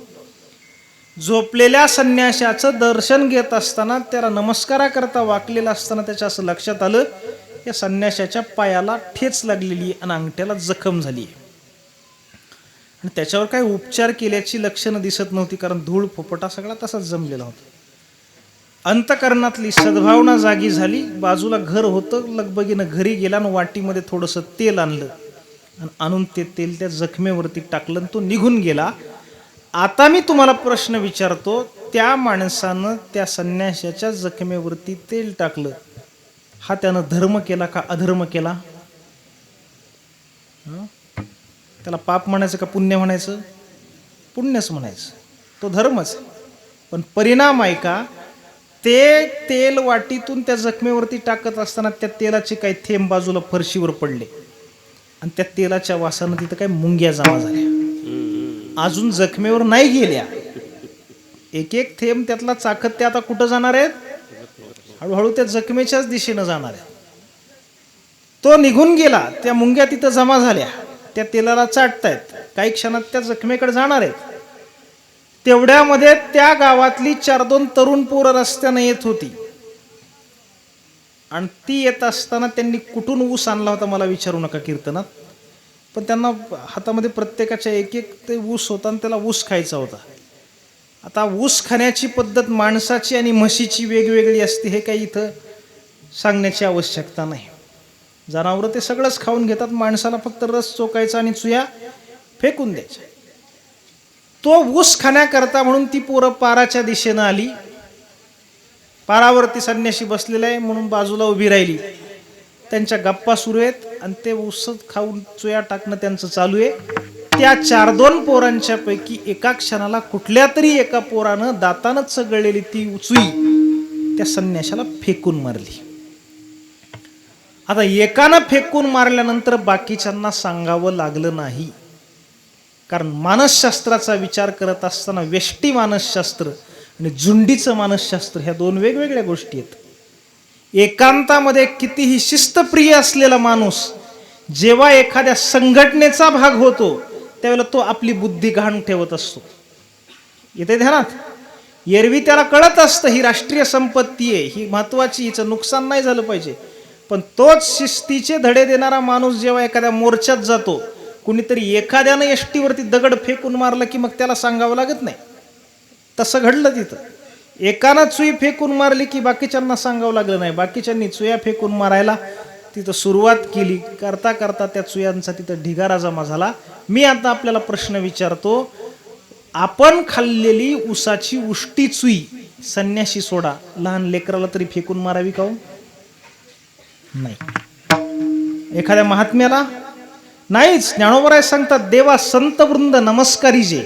झोपलेल्या संन्याशाचं दर्शन घेत असताना त्याला नमस्काराकरता वाकलेला असताना त्याच्या असं लक्षात आलं, या संन्याशाच्या पायाला ठेच लागलेली आणि अंगठ्याला जखम झाली. आणि त्याच्यावर काही उपचार केल्याची लक्षणं दिसत नव्हती, कारण धूळ फोपटा सगळा तसाच जमलेला होता. अंतकरणातली सद्भावना जागी झाली. बाजूला घर होतं, लगबगीनं घरी गेला आणि वाटीमध्ये थोडंसं तेल आणलं आणि आणून ते तेल त्या जखमेवरती टाकलं आणि तो निघून गेला. आता मी तुम्हाला प्रश्न विचारतो, त्या माणसानं त्या संन्याशाच्या जखमेवरती तेल टाकलं, हा त्यानं धर्म केला का अधर्म केला? त्याला पाप म्हणायचं का पुण्य म्हणायचं? पुण्यच म्हणायचं, तो धर्मच. पण परिणाम आहे का, ते तेल वाटीतून त्या जखमेवरती टाकत असताना त्या तेलाचे काही थेंब बाजूला फरशीवर पडले आणि त्या तेलाच्या वासानं तिथं काही मुंग्या जमा झाल्या. अजून जखमेवर नाही गेल्या, एक एक थेंब त्यातला चाकत ते आता कुठं जाणार आहेत? हळूहळू त्या जखमेच्याच दिशेनं जाणार आहेत. तो निघून गेला, त्या मुंग्या तिथं जमा झाल्या, त्या तेलाला चाटतायत, काही क्षणात त्या जखमेकडे जाणार आहेत. तेवढ्यामध्ये त्या गावातली 4-2 तरुण पोरं रस्त्यानं येत होती आणि ती येत असताना त्यांनी कुठून ऊस आणला होता मला विचारू नका कीर्तनात, पण त्यांना हातामध्ये प्रत्येकाच्या एक एक ते ऊस होता आणि त्याला ऊस खायचा होता. आता ऊस खाण्याची पद्धत माणसाची आणि म्हशीची वेगवेगळी असते, हे काही इथं सांगण्याची आवश्यकता नाही. जनावरं ते सगळंच खाऊन घेतात, माणसाला फक्त रस चोकायचा आणि चुया फेकून द्यायच्या. तो ऊस खाण्याकरता म्हणून ती पोरं पाराच्या दिशेनं आली. पारावरती संन्याशी बसलेला आहे म्हणून बाजूला उभी राहिली. त्यांच्या गप्पा सुरू आहेत आणि ते ऊस खाऊन चुया टाकणं त्यांचं चालू आहे. त्या 4-2 पोरांच्या पैकी एका क्षणाला कुठल्या तरी एका पोरानं दातानं चगळलेली ती चुई त्या संन्याशाला फेकून मारली. आता एकानं फेकून मारल्यानंतर बाकीच्यांना सांगावं लागलं नाही, कारण मानसशास्त्राचा विचार करत असताना व्यष्टी मानसशास्त्र आणि झुंडीचं मानसशास्त्र, ह्या दोन वेगवेगळ्या गोष्टी आहेत. एकांतामध्ये कितीही शिस्तप्रिय असलेला माणूस जेव्हा एखाद्या संघटनेचा भाग होतो त्यावेळेला तो आपली बुद्धी गहाण ठेवत असतो. येते ध्यानात? एरवी त्याला कळत असतं ही राष्ट्रीय संपत्ती आहे, ही महत्वाची, हिचं नुकसान नाही झालं पाहिजे. पण तोच शिस्तीचे धडे देणारा माणूस जेव्हा एखाद्या मोर्चात जातो, कुणीतरी एखाद्यानं एसटीवरती दगड फेकून मारलं की मग त्याला सांगावं लागत नाही. तसं घडलं तिथं. एकानं चुई फेकून मारली की बाकीच्यांना सांगावं लागलं नाही, बाकीच्यांनी चुया फेकून मारायला तिथं सुरुवात केली. करता करता त्या चुयांचा तिथं ढिगारा जमा झाला. मी आता आपल्याला प्रश्न विचारतो, आपण खाल्लेली उसाची उष्टी चुई संन्याशी सोडा, लहान लेकराला तरी फेकून मारावी का? नाही. एखाद्या महात्म्याला नाहीच. ज्ञानोबराय सांगतात, देवा संत वृंद नमस्कारी जे,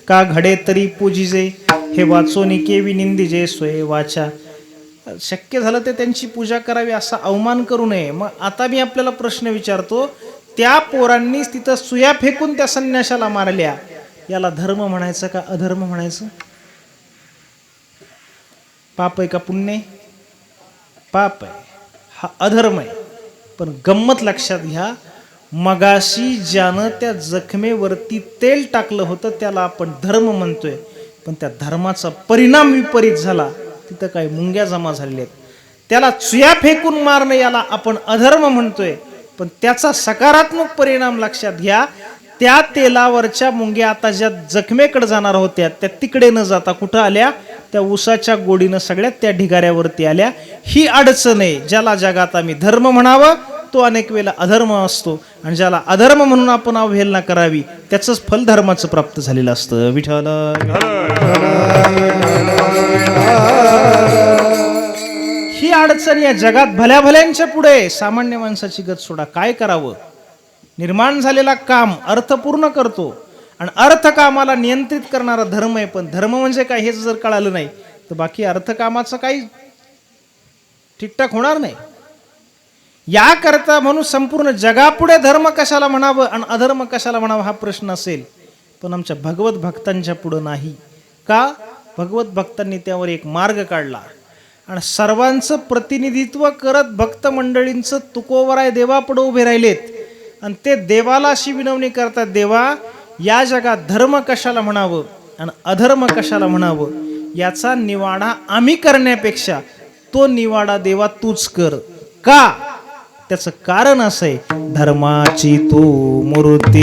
का घडे तरी पूजिजे, हे वाचोनी केवी निंदिजे सोय वाचा. शक्य झालं ते त्यांची पूजा करावी, असा अवमान करू नये. मग आता मी आपल्याला प्रश्न विचारतो, त्या पोरांनीच तिथं सुया फेकून त्या संन्याशाला मारल्या, याला धर्म म्हणायचं का अधर्म म्हणायचं? पाप आहे का पुण्य आहे? पाप आहे, हा अधर्म आहे. पण गंमत लक्षात घ्या, मगाशी ज्यानं त्या जखमेवरती तेल टाकलं होतं त्याला आपण धर्म म्हणतोय, पण त्या धर्माचा परिणाम विपरीत झाला. तिथं काही मुंग्या जमा झालेल्या आहेत. त्याला चुया फेकून मारणं याला आपण अधर्म म्हणतोय, पण त्याचा सकारात्मक परिणाम लक्षात घ्या. त्या तेलावरच्या मुंग्या आता ज्या जखमेकडे जाणार होत्या त्या तिकडे न जाता कुठं आल्या? त्या उसाच्या गोडीनं सगळ्यात त्या ढिगाऱ्यावरती आल्या. ही अडचण आहे. ज्याला जगात आम्ही धर्म म्हणावं तो अनेक वेळेला अधर्म असतो, आणि ज्याला अधर्म म्हणून आपण अवहेलना करावी त्याचंच फल धर्माचं प्राप्त झालेलं असतं. विठ्ठल. ही अडचण या जगात भल्या भल्यांच्या पुढे, सामान्य माणसाची गत सोडा. काय करावं? निर्माण झालेला काम अर्थपूर्ण करतो, आणि अर्थकामाला नियंत्रित करणारा धर्म आहे. पण धर्म म्हणजे काय हेच जर कळालं नाही तर बाकी अर्थकामाचं काही ठीकठाक होणार नाही. याकरता म्हणून संपूर्ण जगापुढे धर्म कशाला म्हणावं आणि अधर्म कशाला म्हणावं हा प्रश्न असेल, पण आमच्या भगवत भक्तांच्या पुढे नाही. का? भगवत भक्तांनी त्यावर एक मार्ग काढला, आणि सर्वांचं प्रतिनिधित्व करत भक्त मंडळींचं तुकोबराय देवापुढे उभे राहिलेत, आणि ते देवाला अशी विनवणी करतात, देवा या जगात धर्म कशाला म्हणावं आणि अधर्म कशाला म्हणावं, याचा निवाडा आम्ही करण्यापेक्षा तो निवाडा देवा तूच कर. का? त्याचं कारण असं आहे, धर्माची तू मूर्ती,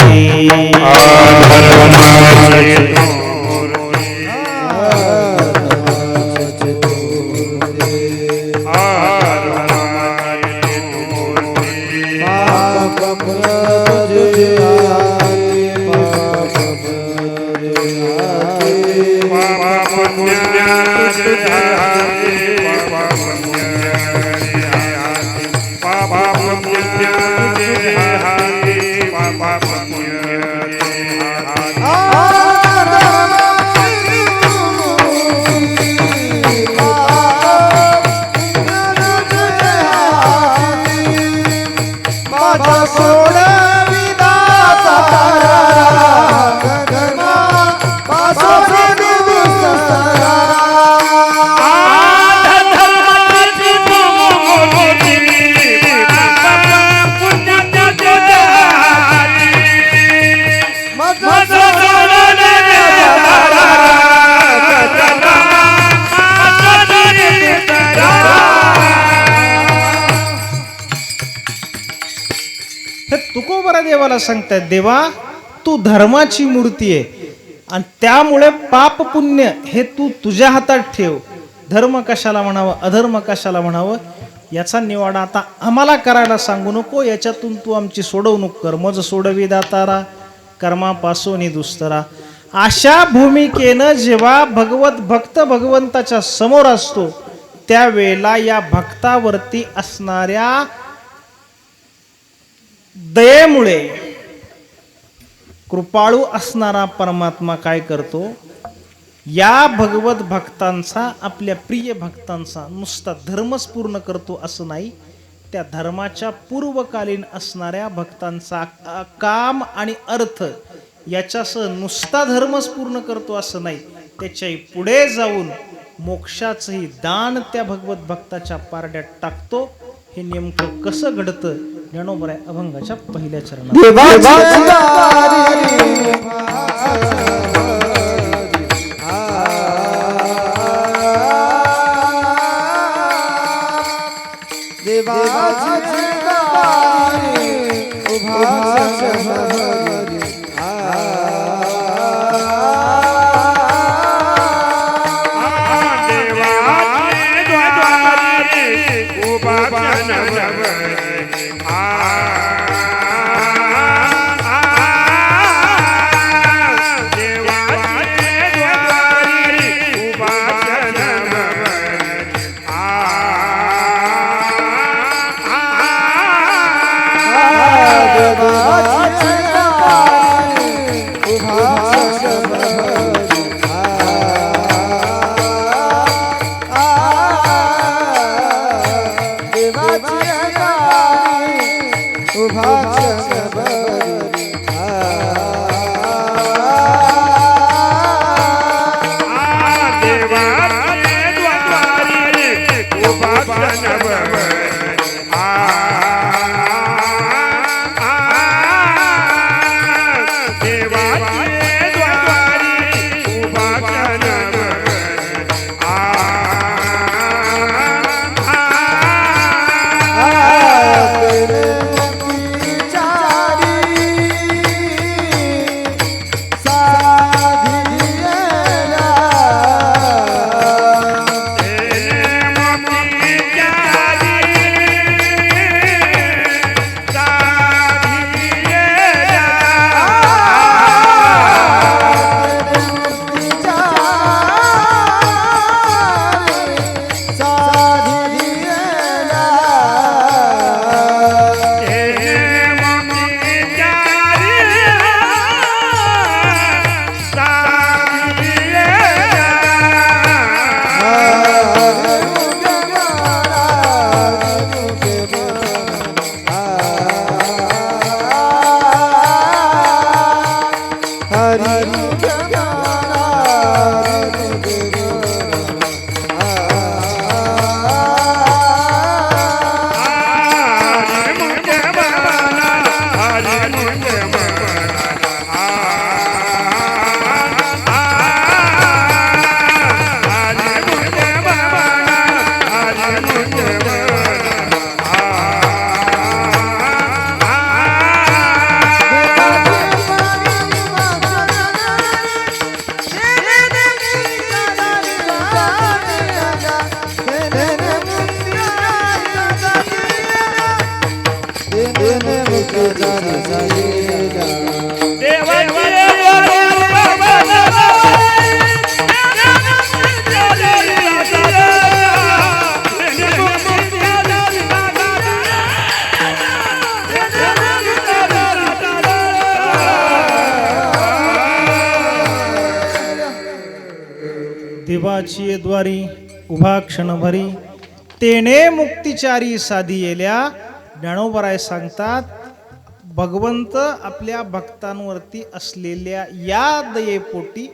देवाला सांगतायत, देवा तू धर्माची मूर्ती आहे, आणि त्यामुळे पाप पुण्य हे तू तुझ्या हातात ठेव. धर्म कशाला म्हणावं अधर्म कशाला म्हणावं याचा निवाडा आता आम्हाला करायला सांगू नको, याच्यातून तू आमची सोडवणूक कर. मज सोडवी दातारा कर्मापासून दुस्तरा. अशा भूमिकेनं जेव्हा भगवत भक्त भगवंताच्या समोर असतो त्यावेळेला या भक्तावरती असणाऱ्या दयेमुळे कृपाळू असणारा परमात्मा काय करतो, या भगवत भक्तांचा, आपल्या प्रिय भक्तांचा नुसता धर्मच पूर्ण करतो असं नाही, त्या धर्माच्या पूर्वकालीन असणाऱ्या भक्तांचा काम आणि अर्थ याच्यासह नुसता धर्मच पूर्ण करतो असं नाही, त्याच्याही पुढे जाऊन मोक्षाचंही दान त्या भगवत भक्ताच्या पारड्यात टाकतो. हे नेमकं कसं घडतं ज्ञानोबराय अभंगाच्या पहिल्या चरणात. देवाची द्वारी उभा क्षणभरी तेने मुक्तिचारी साधी येल्या. ज्ञानोबराय सांगतात भगवंत आपल्या भक्तांवरती असलेल्या या दयेपोटी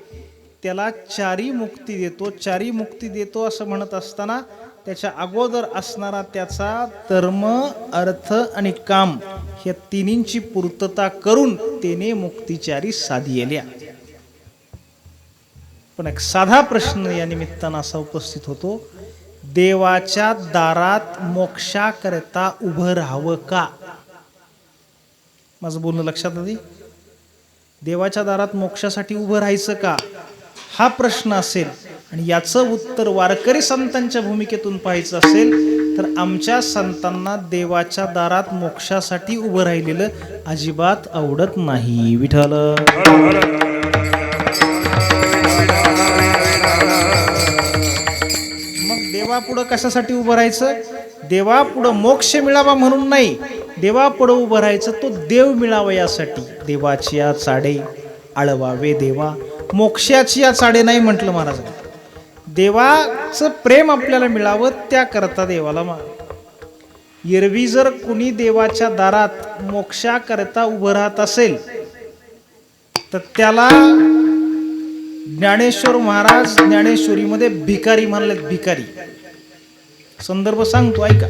त्याला चारी मुक्ती देतो. चारी मुक्ती देतो असं म्हणत असताना त्याच्या अगोदर असणारा त्याचा धर्म अर्थ आणि काम या तिन्हींची पूर्तता करून तेने मुक्तिचारी साधी येल्या. पण एक साधा प्रश्न या निमित्तानं असा उपस्थित होतो, देवाच्या दारात मोक्षाकरता उभं राहावं का? माझं बोलणं लक्षात आलं? देवाच्या दारात मोक्षासाठी उभं राहायचं का हा प्रश्न असेल आणि याचं उत्तर वारकरी संतांच्या भूमिकेतून पाहायचं असेल तर आमच्या संतांना देवाच्या दारात मोक्षासाठी उभं राहिलेलं अजिबात आवडत नाही. विठ्ठल देवापुढं कशासाठी उभं राहायचं? देवापुढं मोक्ष मिळावा म्हणून नाही, देवापुढं उभं राहायचं तो देव मिळावा यासाठी. देवाची या चाडे आळवावे देवा, मोक्षाची या चाडे नाही म्हटलं महाराज. देवाचं प्रेम आपल्याला मिळावं त्याकरता देवाला एरवी जर कुणी देवाच्या दारात मोक्षाकरता उभं राहत असेल तर त्याला ज्ञानेश्वर महाराज ज्ञानेश्वरीमध्ये भिकारी म्हणलेत, भिकारी. संदर्भ सांगतो ऐका.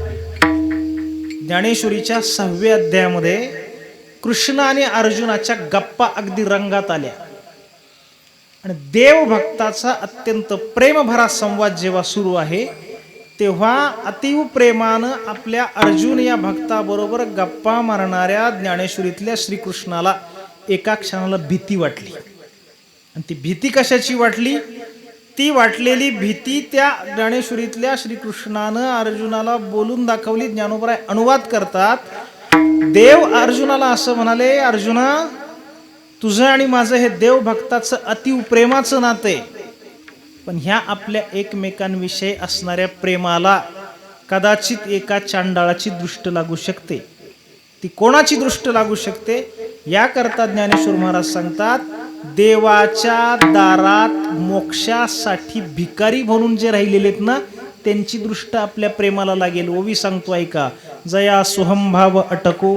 ज्ञानेश्वरीच्या 6व्या अध्यायामध्ये कृष्ण आणि अर्जुनाच्या गप्पा अगदी रंगात आल्या आणि देवभक्ताचा अत्यंत प्रेमभरा संवाद जेव्हा सुरू आहे तेव्हा अतीव प्रेमानं आपल्या अर्जुन या भक्ताबरोबर गप्पा मारणाऱ्या ज्ञानेश्वरीतल्या श्रीकृष्णाला एका क्षणाला भीती वाटली. आणि ती भीती कशाची वाटली? ती वाटलेली भीती त्या ज्ञानेश्वरीतल्या श्रीकृष्णानं अर्जुनाला बोलून दाखवली. ज्ञानोबराय अनुवाद करतात. देव अर्जुनाला असं म्हणाले, अर्जुना, तुझं आणि माझं हे देव भक्ताचं अतीव प्रेमाचं नातं आहे, पण ह्या आपल्या एकमेकांविषयी असणाऱ्या प्रेमाला कदाचित एका चांडाळाची दृष्ट लागू शकते. ती कोणाची दृष्ट लागू शकते? याकरता ज्ञानेश्वर महाराज सांगतात, देवाच्या दारात मोक्षासाठी भिकारी म्हणून जे राहिलेले आहेत ना, त्यांची दृष्ट आपल्या प्रेमाला लागेल. ओवी सांगतो ऐका. जया सुहंभाव अटको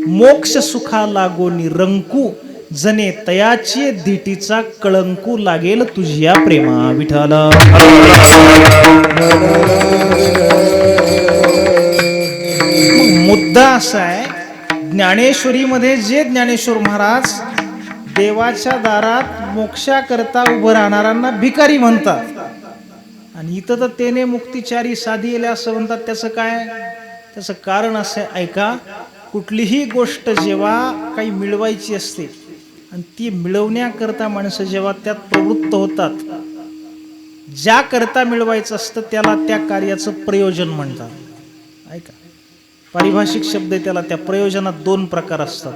मोक्ष सुखा लागो निरंकू, जने तयाची धीटीचा कळंकू लागेल तुझ्या प्रेमा विठ्ठल. मुद्दा असा आहे, ज्ञानेश्वरीमध्ये जे ज्ञानेश्वर महाराज देवाच्या दारात मोक्षाकरता उभं राहणाऱ्यांना भिकारी म्हणतात आणि इथं तर तेने मुक्तिचारी साधी असं म्हणतात. त्याचं काय? त्याचं कारण असं ऐका. कुठलीही गोष्ट जेव्हा काही मिळवायची असते आणि ती मिळवण्याकरता माणसं जेव्हा त्यात प्रवृत्त होतात, ज्या करता मिळवायचं असतं त्याला त्या कार्याचं प्रयोजन म्हणतात. ऐका, पारिभाषिक शब्द आहे त्याला. त्या प्रयोजनात 2 प्रकार असतात.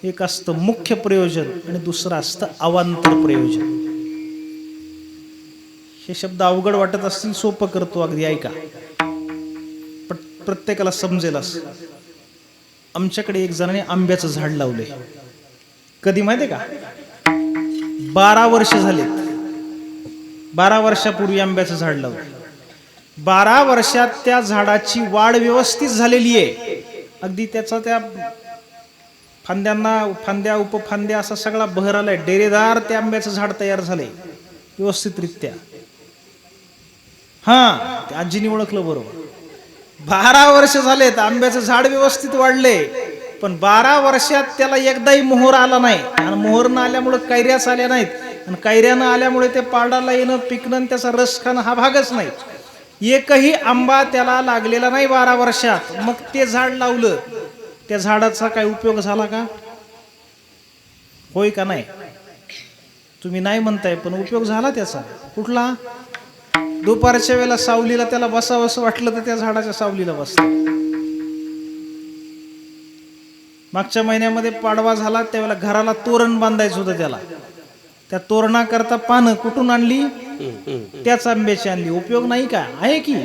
एक असतं मुख्य प्रयोजन आणि दुसरं असतं अवांतर प्रयोजन. हे शब्द अवघड वाटत असतील, सोपं करतो अगदी. ऐका, प्रत्येकाला समजेल असं. आमच्याकडे एक जणाने आंब्याचं झाड लावले. कधी माहितीये का? 12 वर्ष झालेत. 12 वर्षापूर्वी आंब्याचं झाड लावलं. 12 वर्षात त्या झाडाची वाढ व्यवस्थित झालेली आहे. अगदी त्याचा त्या फांद्यांना फांद्या उपफांद्या असा सगळा बहर आलाय. डेरेदार ते आंब्याचं झाड तयार झालंय व्यवस्थितरित्या. हा, ते आजीने ओळखलं बरोबर. 12 वर्ष झालेत, आंब्याचं झाड व्यवस्थित वाढले, पण 12 वर्षात त्याला एकदाही मोहर आला नाही. आणि मोहर न आल्यामुळे कैऱ्याच आल्या नाहीत, आणि कैऱ्यानं आल्यामुळे ते पाडाला येणं, पिकणं आणि त्याचा रस खाणं हा भागच नाही. एकही आंबा त्याला लागलेला नाही 12 वर्षात. मग ते झाड लावलं, त्या झाडाचा काय उपयोग झाला का? होय का नाही? तुम्ही नाही म्हणताय, पण उपयोग झाला त्याचा. कुठला? दुपारच्या वेळेला सावलीला त्याला बसावं असं वाटलं तर त्या झाडाच्या सावलीला बसतं. मागच्या महिन्यामध्ये पाडवा झाला त्यावेळेला घराला तोरण बांधायचं होतं त्याला. त्या तोरणाकरता पानं कुठून आणली? त्याच आंब्याची आणली. उपयोग नाही का? आहे की.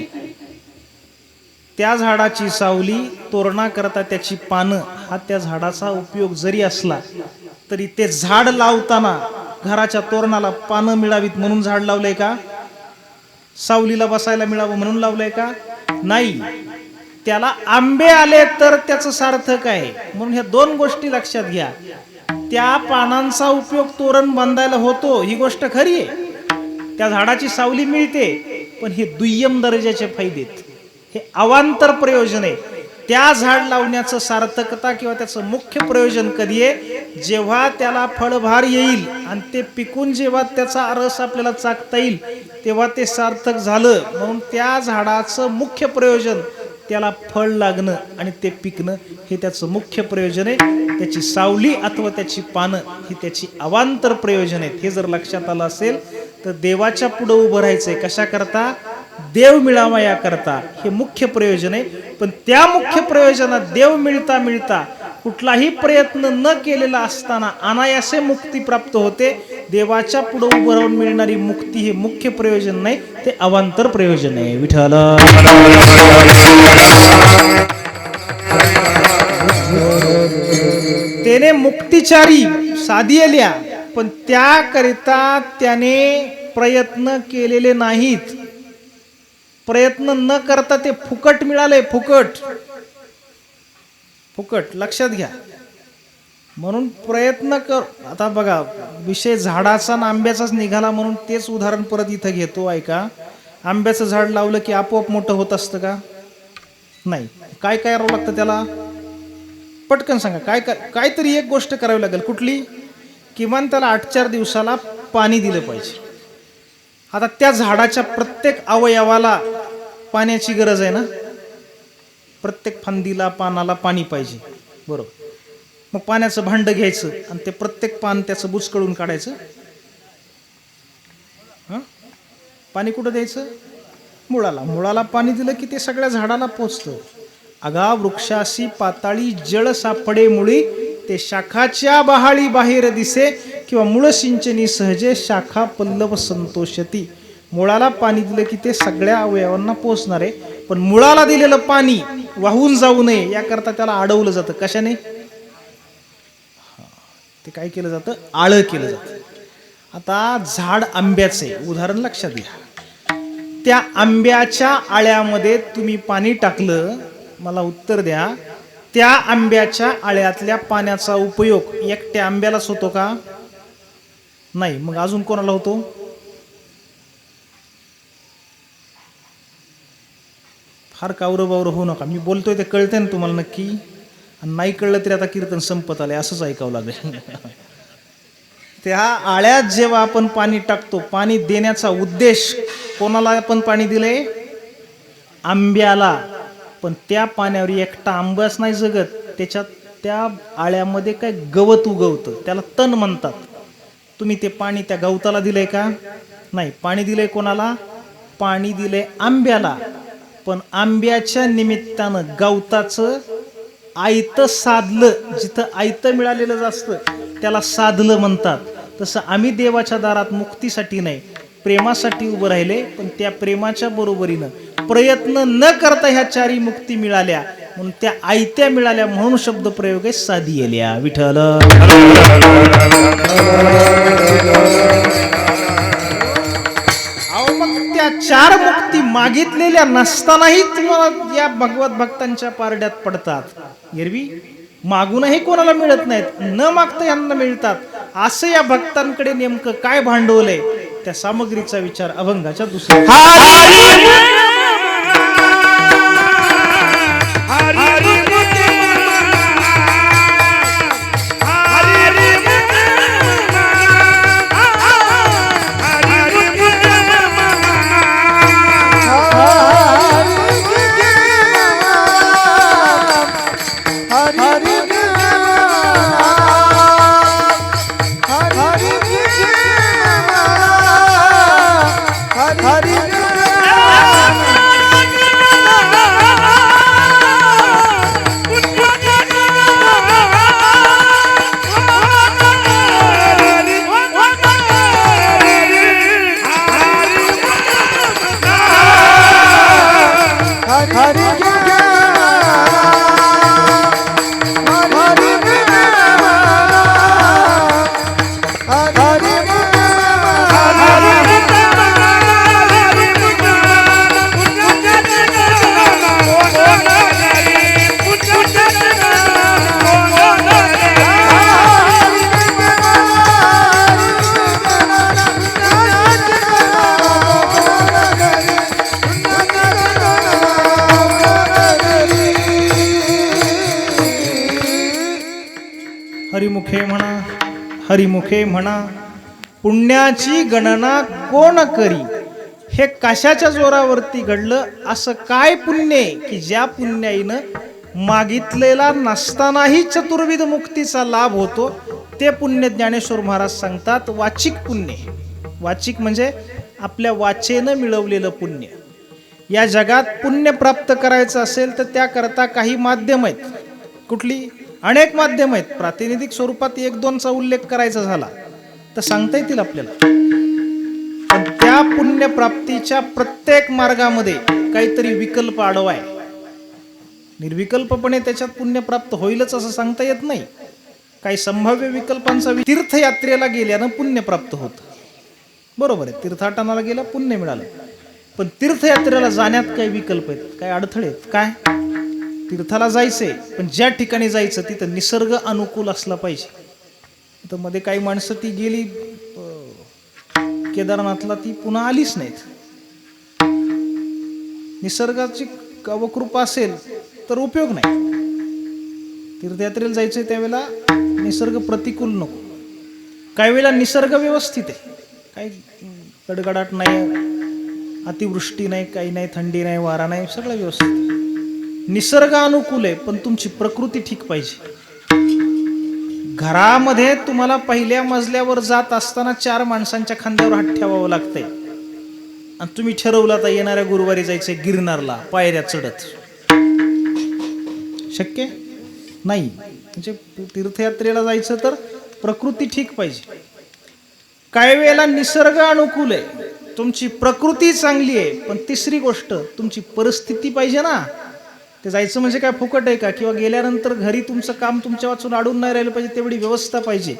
त्या झाडाची सावली, तोरणाकरता त्याची पानं, हा त्या झाडाचा उपयोग जरी असला तरी ते झाड लावताना घराच्या तोरणाला पानं मिळावीत म्हणून झाड लावलंय का? सावलीला बसायला मिळावं म्हणून लावलंय का? नाही. त्याला आंबे आले तर त्याचं सार्थक आहे. म्हणून ह्या 2 गोष्टी लक्षात घ्या. त्या पानांचा उपयोग तोरण बांधायला होतो, ही गोष्ट खरी आहे. त्या झाडाची सावली मिळते, पण हे दुय्यम दर्जाचे फायदे आहेत. हे अवांतर प्रयोजन आहे. त्या झाड लावण्याचं सार्थकता किंवा त्याचं मुख्य प्रयोजन कधी आहे? जेव्हा त्याला फळभार येईल आणि ते पिकून जेव्हा त्याचा रस आपल्याला चाकता येईल तेव्हा ते सार्थक झालं. म्हणून त्या झाडाचं मुख्य प्रयोजन त्याला फळ लागणं आणि ते पिकणं, हे त्याचं मुख्य प्रयोजन आहे. त्याची सावली अथवा त्याची पानं ही त्याची अवांतर प्रयोजन आहेत. हे जर लक्षात आलं असेल तर देवाच्या पुढे उभं राहायचंय. कशा करता? देव मिळावा याकरता. हे मुख्य प्रयोजन आहे. पण त्या मुख्य प्रयोजनात देव मिळता मिळता कुठलाही प्रयत्न न केलेला असताना अनायासे मुक्ती प्राप्त होते. देवाच्या पुढे उभं राहून मिळणारी मुक्ती हे मुख्य प्रयोजन नाही, ते अवांतर प्रयोजन आहे. विठ्ठल. त्याने मुक्तिचारी साधी आल्या, पण त्याकरिता त्याने प्रयत्न केलेले नाहीत. प्रयत्न न करता ते फुकट मिळाले. फुकट. फुकट. लक्षात घ्या. म्हणून प्रयत्न कर. आता बघा, विषय झाडाचा आणि आंब्याचाच निघाला म्हणून तेच उदाहरण परत इथं घेतो. ऐका, आंब्याचं झाड लावलं की आपोआप मोठं होत असतं का? नाही. काय करावं लागतं त्याला? पटकन सांगा. काहीतरी एक गोष्ट करावी लागेल. कुठली? किमान त्याला 8-4 दिवसाला पाणी दिलं पाहिजे. आता त्या झाडाच्या प्रत्येक अवयवाला पाण्याची गरज आहे ना. प्रत्येक फांदीला, पानाला पाणी पाहिजे, बरोबर. मग पाण्याचं भांड घ्यायचं आणि ते प्रत्येक पान त्याचं बुचकळून काढायचं. पाणी कुठं द्यायचं? मुळाला पाणी दिलं की ते सगळ्या झाडाला पोचतं. अगा वृक्षासी पाताळी जळ सापडे मुळी, ते शाखाच्या बहाळी बाहेर दिसे, किंवा मूळ सिंचनी सहजे शाखा पल्लव संतोषती. मुळाला पाणी दिलं की ते सगळ्या अवयवांना पोचणार आहे. पण मुळाला दिलेलं पाणी वाहून जाऊ नये याकरता त्याला अडवलं जातं. कशाने? ते काय केलं जातं? आळं केलं जातं. आता झाड आंब्याचे उदाहरण लक्षात घ्या. त्या आंब्याच्या आळ्यामध्ये तुम्ही पाणी टाकलं, मला उत्तर द्या, त्या आंब्याच्या आळ्यातल्या पाण्याचा उपयोग एकट्या आंब्यालाच होतो का? नाही. मग अजून कोणाला होतो? फार कावरं होऊ नका. मी बोलतोय ते कळतंय ना तुम्हाला नक्की? आणि नाही कळलं तरी आता कीर्तन संपत आलंय, असंच ऐकावं लागेल. त्या आळ्यात जेव्हा आपण पाणी टाकतो, पाणी देण्याचा उद्देश कोणाला आपण पाणी दिले? आंब्याला. पण त्या पाण्यावर एकटा आंबाच नाही जगत, त्याच्यात त्या आळ्यामध्ये काय गवत उगवतं, त्याला तण म्हणतात. तुम्ही ते पाणी त्या गवताला दिलंय का? नाही. पाणी दिलंय कोणाला? पाणी दिलंय आंब्याला. पण आंब्याच्या निमित्तानं गवताचं आयतं साधलं, जिथं आयतं मिळालेलं असतं त्याला साधलं म्हणतात. तसं आम्ही देवाच्या दारात मुक्तीसाठी नाही, प्रेमासाठी उभं राहिले. पण त्या प्रेमाच्या बरोबरीनं प्रयत्न न करता ह्या चारी मुक्ती मिळाल्या, म्हणून त्या आयत्या मिळाल्या, म्हणून शब्द प्रयोग आहे साधी येल्या. विठ्ठल. अहो, मग त्या 4 मुक्ती मागितलेल्या नसतानाही तुम्हाला या भगवत भक्तांच्या पारड्यात पडतात. एरवी मागूनही कोणाला मिळत नाहीत, न मागता यांना मिळतात. असं या भक्तांकडे नेमकं काय भांडवलंय? त्या सामग्रीचा विचार अभंगाच्या दुसऱ्या. हरिमुखे म्हणा, पुण्याची गणना कोण करी. हे कशाच्या जोरावरती घडलं? असं काय पुण्य की ज्या पुण्याईनं मागितलेला नसतानाही चतुर्विध मुक्तीचा लाभ होतो? ते पुण्य ज्ञानेश्वर महाराज सांगतात वाचिक पुण्य. वाचिक म्हणजे आपल्या वाचेनं मिळवलेलं पुण्य. या जगात पुण्य प्राप्त करायचं असेल तर त्याकरता काही माध्यम आहेत. कुठली? अनेक माध्यम आहेत. प्रातिनिधिक स्वरूपात 1-2चा उल्लेख करायचा झाला तर सांगता येतील आपल्याला. पण त्या पुण्यप्राप्तीच्या प्रत्येक मार्गामध्ये काहीतरी विकल्प अडवाय. निर्विकल्पपणे त्याच्यात पुण्य प्राप्त होईलच असं सांगता येत नाही. काही संभाव्य विकल्पांचा तीर्थयात्रेला गेल्यानं पुण्य प्राप्त होतं, बरोबर आहे. तीर्थाटनाला गेला पुण्य मिळालं. पण तीर्थयात्रेला जाण्यात काही विकल्प आहेत, काही अडथळे आहेत. काय? तीर्थाला जायचंय, पण ज्या ठिकाणी जायचं तिथं निसर्ग अनुकूल असला पाहिजे. तर मध्ये काही माणसं ती गेली केदारनाथला, ती पुन्हा आलीच नाहीत. निसर्गाची अवकृपा असेल तर उपयोग नाही. तीर्थयात्रेला जायचंय त्यावेळेला निसर्ग प्रतिकूल नको. काही वेळेला निसर्ग व्यवस्थित आहे, काही गडगडाट नाही, अतिवृष्टी नाही, काही नाही, थंडी नाही, वारा नाही, सगळं व्यवस्थित आहे. निसर्ग अनुकूल आहे, पण तुमची प्रकृती ठीक पाहिजे. घरामध्ये तुम्हाला पहिल्या मजल्यावर जात असताना 4 माणसांच्या खांद्यावर हात ठेवावं लागतंय, आणि तुम्ही ठरवलं आता येणाऱ्या गुरुवारी जायचंय गिरनारला पायऱ्या चढत. शक्य नाही. म्हणजे तीर्थयात्रेला जायचं तर प्रकृती ठीक पाहिजे. काही वेळेला निसर्ग अनुकूल आहे, तुमची प्रकृती चांगली आहे, पण तिसरी गोष्ट तुमची परिस्थिती पाहिजे ना. ते जायचं म्हणजे काय फुकट आहे का? किंवा गेल्यानंतर घरी तुमचं काम तुमच्या वाचून अडून नाही राहिलं पाहिजे, तेवढी व्यवस्था पाहिजे.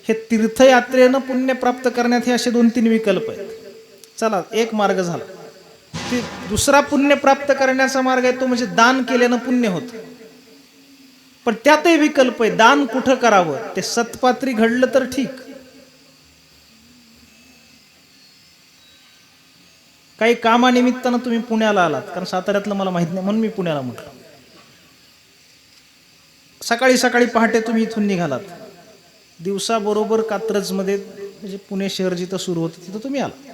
हे तीर्थयात्रेनं पुण्य प्राप्त करण्यात हे असे 2-3 विकल्प आहेत. चला, एक मार्ग झाला. ते दुसरा पुण्य प्राप्त करण्याचा मार्ग आहे तो म्हणजे दान केल्यानं पुण्य होतं. पण त्यातही विकल्प आहे. दान कुठं करावं? ते सत्पात्री घडलं तर ठीक. काही कामानिमित्तानं तुम्ही पुण्याला आलात, कारण साताऱ्यातलं मला माहित नाही म्हणून मी पुण्याला म्हटलं. सकाळी सकाळी पहाटे तुम्ही इथून निघालात, दिवसाबरोबर कात्रजमध्ये म्हणजे पुणे शहर जिथं सुरू होतं तिथं तुम्ही आला.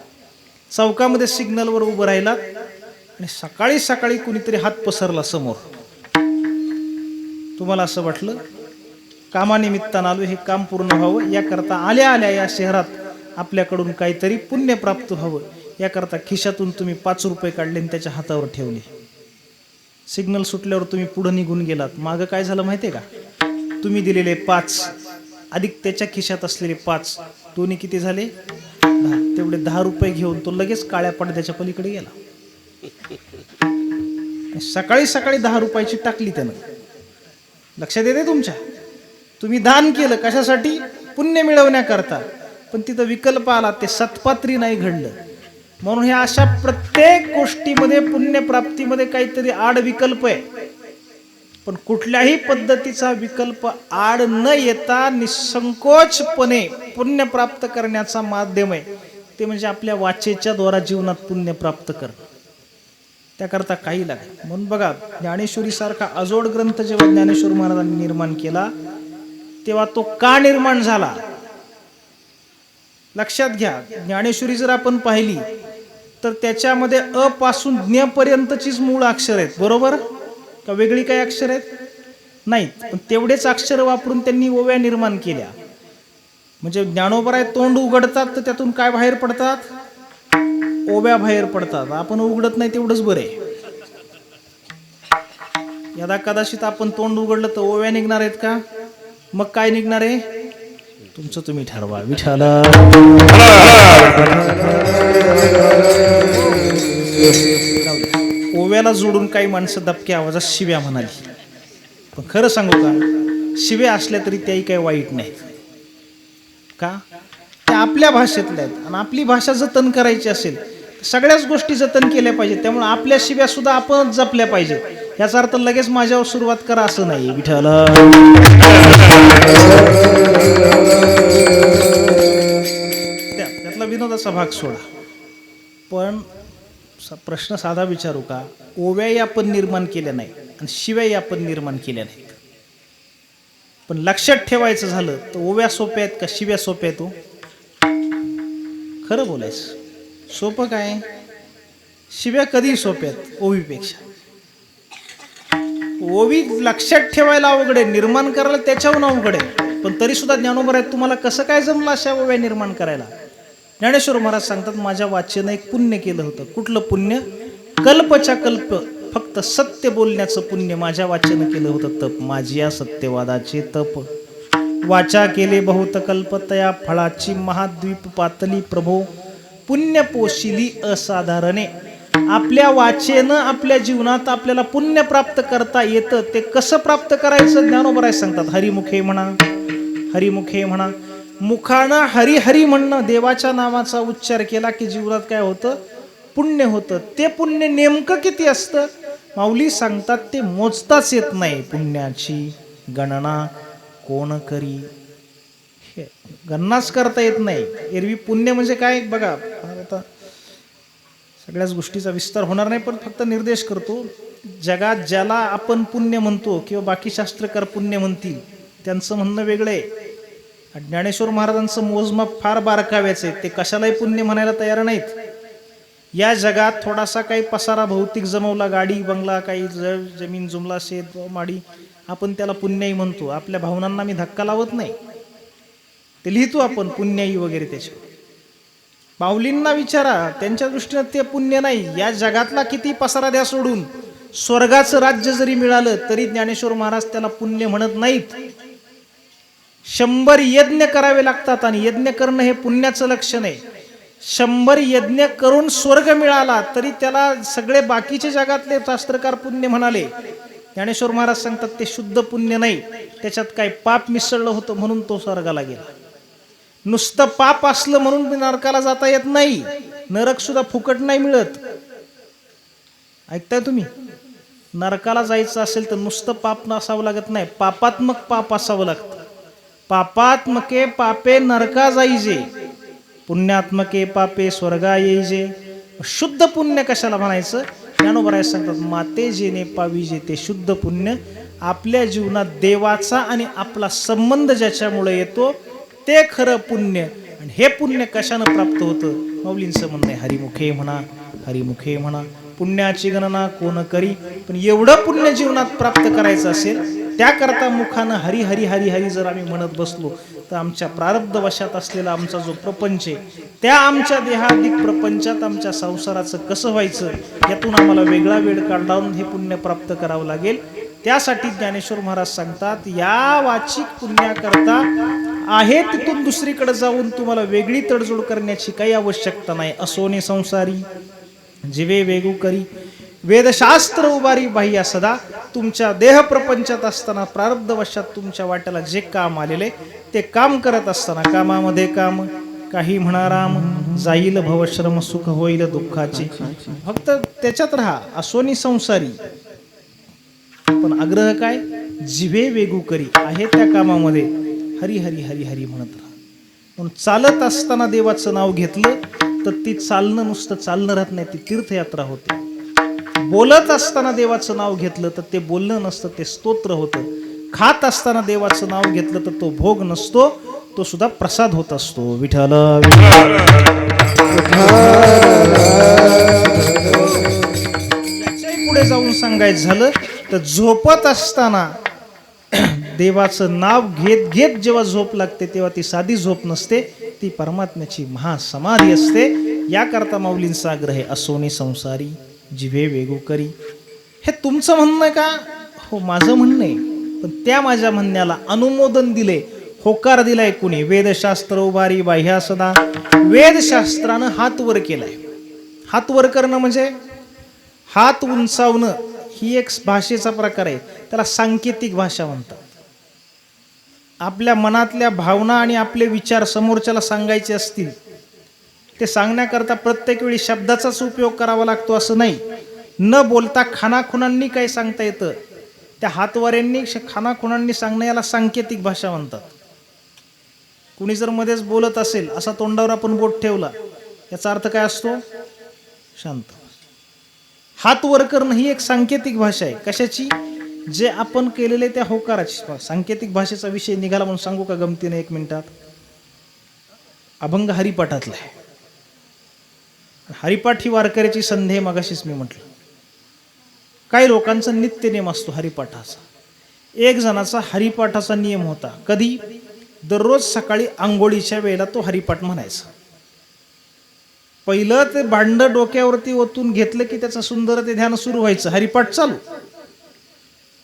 चौकामध्ये सिग्नलवर उभं राहिलात आणि सकाळी सकाळी कुणीतरी हात पसरला समोर. तुम्हाला असं वाटलं कामानिमित्तानं आलो, हे काम पूर्ण व्हावं, याकरता आल्या आल्या या शहरात आपल्याकडून काहीतरी पुण्य प्राप्त व्हावं, याकरता खिशातून तुम्ही 5 रुपये काढले आणि त्याच्या हातावर ठेवले. सिग्नल सुटल्यावर तुम्ही पुढे निघून गेलात. मागं काय झालं माहिती आहे का? तुम्ही दिलेले 5 अधिक त्याच्या खिशात असलेले 5, दोन्ही किती झाले? 10. तेवढे 10 रुपये घेऊन तो लगेच काळ्या पडद्याच्या पलीकडे गेला. सकाळी सकाळी 10 रुपयाची टाकली त्यानं. लक्षात येते तुमच्या? तुम्ही दान केलं कशासाठी? पुण्य मिळवण्याकरता. पण तिथं विकल्प आला, ते सत्पात्री नाही घडलं. म्हणून ह्या अशा प्रत्येक गोष्टीमध्ये पुण्यप्राप्तीमध्ये काहीतरी आड विकल्प आहे. पण कुठल्याही पद्धतीचा विकल्प आड न येता निसंकोचपणे पुण्य प्राप्त करण्याचा माध्यम आहे ते म्हणजे आपल्या वाचेच्या द्वारा जीवनात पुण्य प्राप्त करणं. त्याकरता काही लागेल. म्हणून बघा, ज्ञानेश्वरी सारखा अजोड ग्रंथ जेव्हा ज्ञानेश्वर महाराजांनी निर्माण केला तेव्हा तो का निर्माण झाला? लक्षात घ्या. ज्ञानेश्वरी जर आपण पाहिली तर त्याच्यामध्ये अ पासून ज्ञ पर्यंतचीच मूळ अक्षर आहेत, बरोबर का? वेगळी काही अक्षर आहेत? नाहीत. पण तेवढेच अक्षर वापरून त्यांनी ओव्या निर्माण केल्या. म्हणजे ज्ञानोबराय तोंड उघडतात तर त्यातून काय बाहेर पडतात? ओव्या बाहेर पडतात. आपण उघडत नाही तेवढंच बरे. यदा कदाचित आपण तोंड उघडलं तर ओव्या निघणार आहेत का? मग काय निघणार आहे? तुमचं तुम्ही ठरवा. विठ्ठल ओव्याला जोडून काही माणसं दबक्या आवाजात शिव्या म्हणाली. पण खरं सांगू का, शिव्या असल्या तरी त्याही काही वाईट नाहीत. का? त्या आपल्या भाषेतल्या आहेत आणि आपली भाषा जतन करायची असेल तर सगळ्याच गोष्टी जतन केल्या पाहिजेत. त्यामुळे आपल्या शिव्या सुद्धा आपण जपल्या पाहिजेत. याचा अर्थ लगेच माझ्यावर सुरुवात करा असं नाही. विठ्ठल त्यातला विनोदाचा भाग सोडा. पण प्रश्न साधा विचारू का? ओव्याही आपण निर्माण केल्या नाही आणि शिव्याही आपण निर्माण केल्या नाहीत. पण लक्षात ठेवायचं झालं तर ओव्या सोप्या आहेत का शिव्या सोप्या आहेत? खरं बोलायचं सोपं काय? शिव्या कधी सोप्या आहेत ओवीपेक्षा. ओवी लक्षात ठेवायला अवघड आहे, निर्माण करायला त्याच्याहून अवघड आहे. पण तरी सुद्धा ज्ञानोबर आहेत, तुम्हाला कसं काय जमलं अशा ओव्या निर्माण करायला? ज्ञानेश्वर महाराज सांगतात, माझ्या वाचेनं एक पुण्य केलं होतं. कुठलं पुण्य? कल्पच्या कल्प फक्त सत्य बोलण्याचं पुण्य माझ्या वाचेनं केलं होतं. तप माझी या सत्यवादाचे तप. वाचा केले बहुत कल्प तया फळाची महाद्वीप पातली प्रभो. पुण्य पोशिली असाधारणे. आपल्या वाचेनं आपल्या जीवनात आपल्याला पुण्य प्राप्त करता येतं. ते कसं प्राप्त करायचं? ज्ञानोबराय सांगतात, हरिमुखे म्हणा, हरिमुखे म्हणा. मुखानं हरी हरी म्हणणं, देवाच्या नावाचा उच्चार केला की जीवनात काय होतं? पुण्य होतं. ते पुण्य नेमकं किती असतं? माऊली सांगतात ते मोजताच येत नाही. पुण्याची गणना कोण करी, हे गणनाच करता येत नाही. एरवी पुण्य म्हणजे काय बघा, आता सगळ्याच गोष्टीचा विस्तार होणार नाही, पण फक्त निर्देश करतो. जगात ज्याला आपण पुण्य म्हणतो किंवा बाकी शास्त्रकार पुण्य म्हणतील, त्यांचं म्हणणं वेगळं आहे. ज्ञानेश्वर महाराजांचं मोजमाप फार बारकाव्याचं आहे. ते कशालाही पुण्य म्हणायला तयार नाहीत. या जगात थोडासा काही पसारा भौतिक जमवला, गाडी बंगला, काही जमीन जुमला, शेत माडी, आपण त्याला पुण्याई म्हणतो. आपल्या भावनांना मी धक्का लावत नाही, ते लिहितो आपण पुण्याई वगैरे. त्याच्या माऊलींना विचारा, त्यांच्या दृष्टीनं ते पुण्य नाही. या जगातला किती पसारा द्या सोडून, स्वर्गाचं राज्य जरी मिळालं तरी ज्ञानेश्वर महाराज त्याला पुण्य म्हणत नाहीत. 100 यज्ञ करावे लागतात आणि यज्ञ करणं हे पुण्याचं लक्षण आहे. 100 यज्ञ करून स्वर्ग मिळाला तरी त्याला सगळे बाकीचे जगातले शास्त्रकार पुण्य म्हणाले. ज्ञानेश्वर महाराज सांगतात ते शुद्ध पुण्य नाही, त्याच्यात काय पाप मिसळलं होतं म्हणून तो स्वर्गाला गेला. नुसतं पाप असलं म्हणून नरकाला जाता येत नाही. नरक सुद्धा फुकट नाही मिळत. ऐकताय तुम्ही? नरकाला जायचं असेल तर नुसतं पाप नसावं लागत नाही, पापात्मक पाप असावं लागतं. पापात्मके पापे नरका जाईजे, पुण्यात्मके पापे स्वर्गा येईजे. शुद्ध पुण्य कशाला म्हणायचं? ज्ञानोबराय सांगतात माते जेने पाविजे ते शुद्ध पुण्य. आपल्या जीवनात देवाचा आणि आपला संबंध ज्याच्यामुळे येतो ते खरं पुण्य. आणि हे पुण्य कशानं प्राप्त होतं? माऊलींचं म्हणणं आहे हरिमुखे म्हणा, हरिमुखे म्हणा. पुण्याची गणना कोण करी. पण एवढं पुण्य जीवनात प्राप्त करायचं असेल त्याकरता मुखानं हरी हरी हरी हरी जर आम्ही म्हणत बसलो तर आमच्या प्रारब्ध वशात असलेला आमचा जो प्रपंच आहे, त्या आमच्या देहाधिक प्रपंचात आमच्या संसाराचं कसं व्हायचं, यातून आम्हाला वेगळा वेळ काढून हे पुण्य प्राप्त करावं लागेल. त्यासाठी ज्ञानेश्वर महाराज सांगतात या वाचिक पुण्याकरता आहे तिथून दुसरीकडे जाऊन तुम्हाला वेगळी तडजोड करण्याची काही आवश्यकता नाही. असोने संसारी जीवे वेगू करी, वेदशास्त्र उभारी बाह्या सदा. तुमच्या देह प्रपंचात असताना प्रारब्ध वशात तुमच्या वाट्याला जे काम आलेले ते काम करत असताना कामामध्ये काम, काही म्हणा राम, जाईल भवश्रम सुख होईल दुःखाचे. फक्त त्याच्यात राहा, असोनी संसारी. पण आग्रह काय? जिवे वेगू करी, आहे त्या कामामध्ये हरी हरी हरी हरी म्हणत राहा. म्हणून चालत असताना देवाचं नाव घेतलं तर ती चालणं नुसतं चालणं राहत नाही, ती तीर्थयात्रा होते. बोलत असताना देवाचं नाव घेतलं तर ते बोलणं नसतं, ते स्तोत्र होतं. खात असताना देवाचं नाव घेतलं तर तो भोग नसतो, तो सुद्धा प्रसाद होत असतो. विठ्ठल याच्याही पुढे जाऊन सांगायचं झालं तर झोपत असताना देवाचं नाव घेत घेत जेव्हा झोप लागते तेव्हा ती साधी झोप नसते, ती परमात्म्याची महासमाधी असते. याकरता माऊलींचा आग्रह आहे असोनी संसारी जिवे वेगू करी. हे तुमचं म्हणणं आहे का? हो, माझं म्हणणं आहे. पण त्या माझ्या म्हणण्याला अनुमोदन दिले, होकार दिलाय कुणी? वेदशास्त्र उभारी बाह्या सदा. वेदशास्त्रानं हात वर केलाय. हात वर करणं म्हणजे हात उंचावणं, ही एक भाषेचा प्रकार आहे. त्याला सांकेतिक भाषा म्हणतात. आपल्या मनातल्या भावना आणि आपले विचार समोरच्याला सांगायचे असतील, ते सांगण्याकरता प्रत्येक वेळी शब्दाचाच उपयोग करावा लागतो असं नाही. न बोलता खानाखुणांनी काय सांगता येतं, त्या हातवाऱ्यांनी खानाखुणांनी सांगणं, याला सांकेतिक भाषा म्हणतात. कुणी जर मध्येच बोलत असेल, असा तोंडावर आपण बोट ठेवला, याचा अर्थ काय असतो? शांत. हात वर करणं ही एक सांकेतिक भाषा आहे. कशाची? जे आपण केलेले त्या होकाराची. सांकेतिक भाषेचा विषय निघाला म्हणून सांगू का गमतीने 1 मिनिटात? अभंग हरिपाठातला आहे. हरिपाठ ही वारकऱ्याची संधी, मगाशीच मी म्हटलं. काही लोकांचा नित्य नियम असतो हरिपाठाचा. एक जणाचा हरिपाठाचा नियम होता. कधी? दररोज सकाळी आंघोळीच्या वेळेला तो हरिपाठ म्हणायचा. पहिलं ते भांड डोक्यावरती ओतून घेतलं की त्याचं सुंदर ते ध्यान सुरू व्हायचं, हरिपाठ चालू.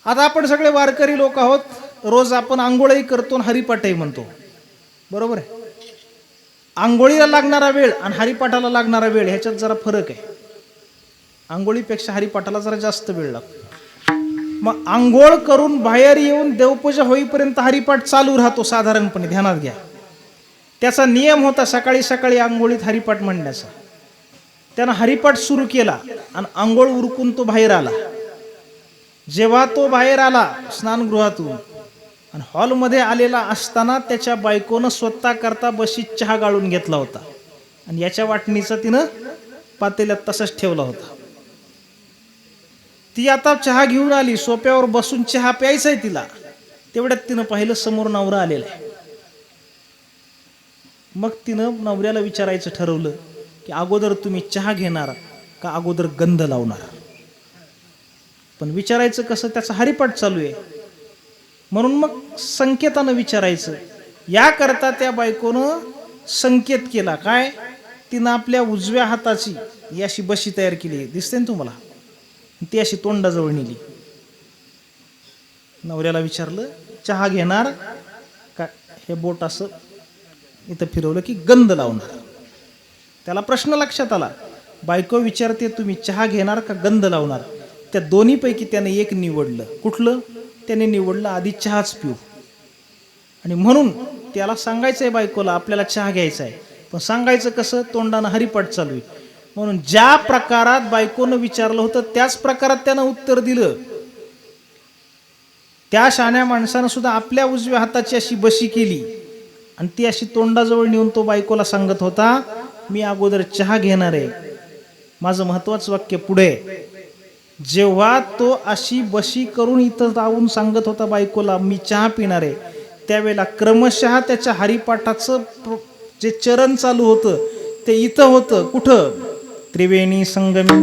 आता आपण सगळे वारकरी लोक आहोत, रोज आपण आंघोळही करतो आणि हरिपाठही म्हणतो, बरोबर आहे? आंघोळीला लागणारा वेळ आणि हरिपाठाला लागणारा वेळ ह्याच्यात जरा फरक आहे. आंघोळीपेक्षा हरिपाठाला जरा जास्त वेळ लागतो. मग आंघोळ करून बाहेर येऊन देवपूजा होईपर्यंत हरिपाठ चालू राहतो साधारणपणे, ध्यानात घ्या. त्याचा नियम होता सकाळी सकाळी आंघोळीत हरिपाठ म्हणण्याचा. त्यानं हरिपाठ सुरू केला आणि आंघोळ उरकून तो बाहेर आला. जेव्हा तो बाहेर आला स्नानगृहातून आणि हॉलमध्ये आलेला असताना त्याच्या बायकोनं स्वतः करता बशीत चहा गाळून घेतला होता आणि याच्या वाटणीचा तिनं पातेल्यात तसाच ठेवला होता. ती आता चहा घेऊन आली, सोप्यावर बसून चहा प्यायचाय तिला, तेवढ्यात तिनं पाहिलं समोर नवरा आलेला आहे. मग तिनं नवऱ्याला विचारायचं ठरवलं की अगोदर तुम्ही चहा घेणार का अगोदर गंध लावणार. पण विचारायचं कसं, त्याचा हरिपाठ चालू आहे, म्हणून मग संकेतानं विचारायचं. याकरता त्या बायकोनं संकेत केला. काय? तिनं आपल्या उजव्या हाताची ही अशी बशी तयार केली, दिसते ना तुम्हाला, ती अशी तोंडाजवळ नेली. नवऱ्याला विचारलं चहा घेणार का, हे बोट असं इथं फिरवलं की गंध लावणार. त्याला प्रश्न लक्षात आला. बायको विचारते तुम्ही चहा घेणार का गंध लावणार. त्या दोन्हीपैकी त्याने एक निवडलं. कुठलं? त्याने निवडलं आधी चहाच पिऊ. आणि म्हणून त्याला सांगायचं आहे बायकोला आपल्याला चहा घ्यायचा आहे, पण सांगायचं कसं, तोंडानं हरिपाठ चालू आहे. म्हणून ज्या प्रकारात बायकोनं विचारलं होतं त्याच प्रकारात त्यानं उत्तर दिलं. त्या शहाण्या माणसानं सुद्धा आपल्या उजव्या हाताची अशी बशी केली आणि ती अशी तोंडाजवळ नेऊन तो बायकोला सांगत होता मी अगोदर चहा घेणार आहे. माझं महत्वाचं वाक्य पुढे. जेव्हा तो अशी बशी करून इथं जाऊन सांगत होता बायकोला मी चहा पिणार आहे, त्यावेळेला क्रमशः त्याच्या हरिपाठाचं जे चरण चालू होतं ते इथं होतं. कुठं? त्रिवेणी संगमी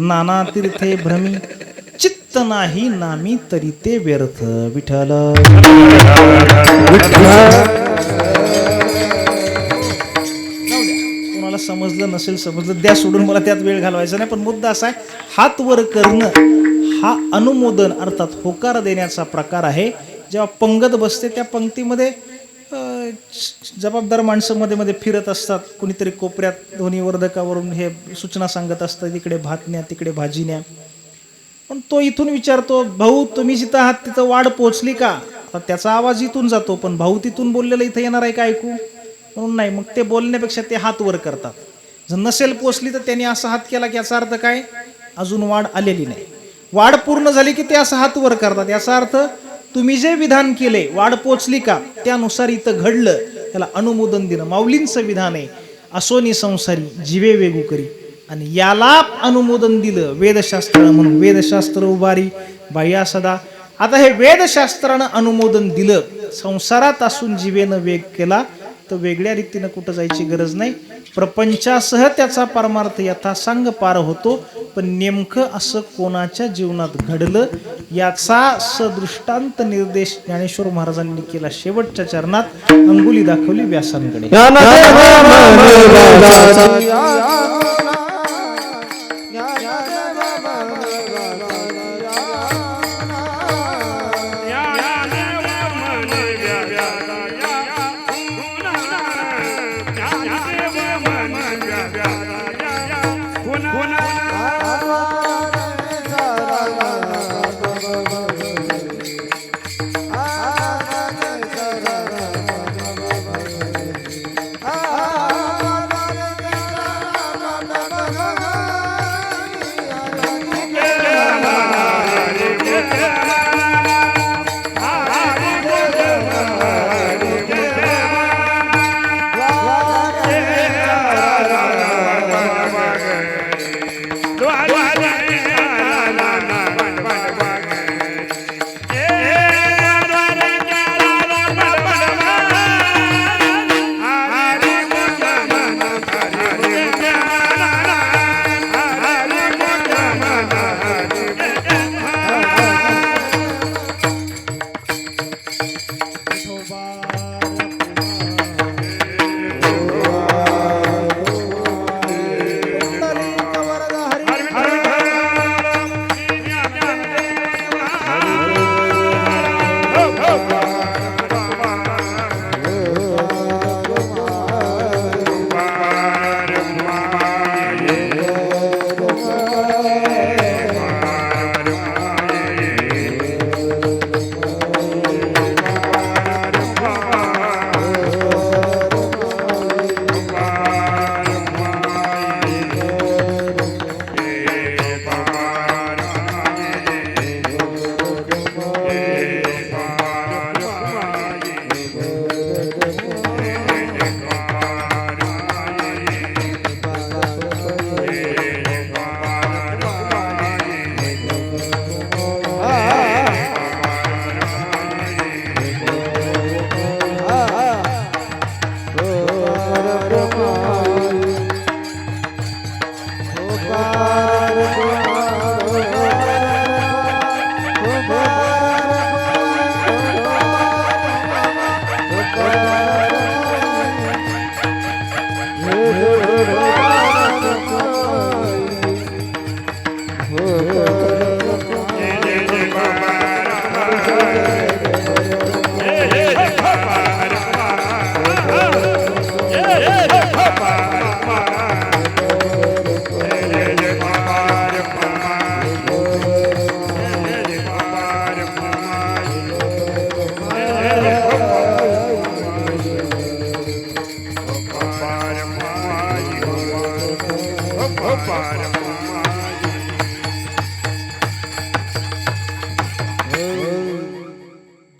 नाना तीर्थे भ्रमी चित्त नाही नामी तरी ते व्यर्थ. विठ्ठल कोणाला समजलं नसेल, समजलं द्या सोडून, मला त्यात वेळ घालवायचा नाही. पण मुद्दा असा आहे, हात वर करणं हा अनुमोदन अर्थात होकार देण्याचा प्रकार आहे. जेव्हा पंगत बसते त्या पंक्तीमध्ये जबाबदार माणसं मध्ये मध्ये फिरत असतात. कुणीतरी कोपऱ्यात ध्वनी वर्धकावरून हे सूचना सांगत असतात, इकडे भात न्या तिकडे भाजी न्या. पण तो इथून विचारतो भाऊ तुम्ही जिथं आहात तिथं वाढ पोहोचली का. आता त्याचा आवाज इथून जातो, पण भाऊ तिथून बोललेलं इथं येणार आहे का ऐकू, म्हणून नाही. मग ते बोलण्यापेक्षा ते हात वर करतात. जर नसेल पोचली तर त्यांनी असा हात केला की याचा अर्थ काय, अजून वाढ आलेली नाही. वाढ पूर्ण झाली की ते असं हात वर करतात. याचा अर्थ तुम्ही जे विधान केले वाढ पोचली का, त्यानुसार इथं घडलं, त्याला अनुमोदन देणं माऊलींचं विधान आहे. असोनी संसारी जीवे वेगू करी, आणि याला अनुमोदन दिलं वेदशास्त्रानं. म्हणून वेदशास्त्र उभारी बाह्या सदा. आता हे वेदशास्त्रानं अनुमोदन दिलं, संसारात असून जीवेनं वेग केला तर वेगळ्या रीतीनं कुठं जायची गरज नाही. प्रपंचासह त्याचा परमार्थ यथासांग पार होतो. पण नेमकं असं कोणाच्या जीवनात घडलं याचा सदृष्टांत निर्देश ज्ञानेश्वर महाराजांनी केला. शेवटच्या चरणात अंगुली दाखवली व्यासांकडे.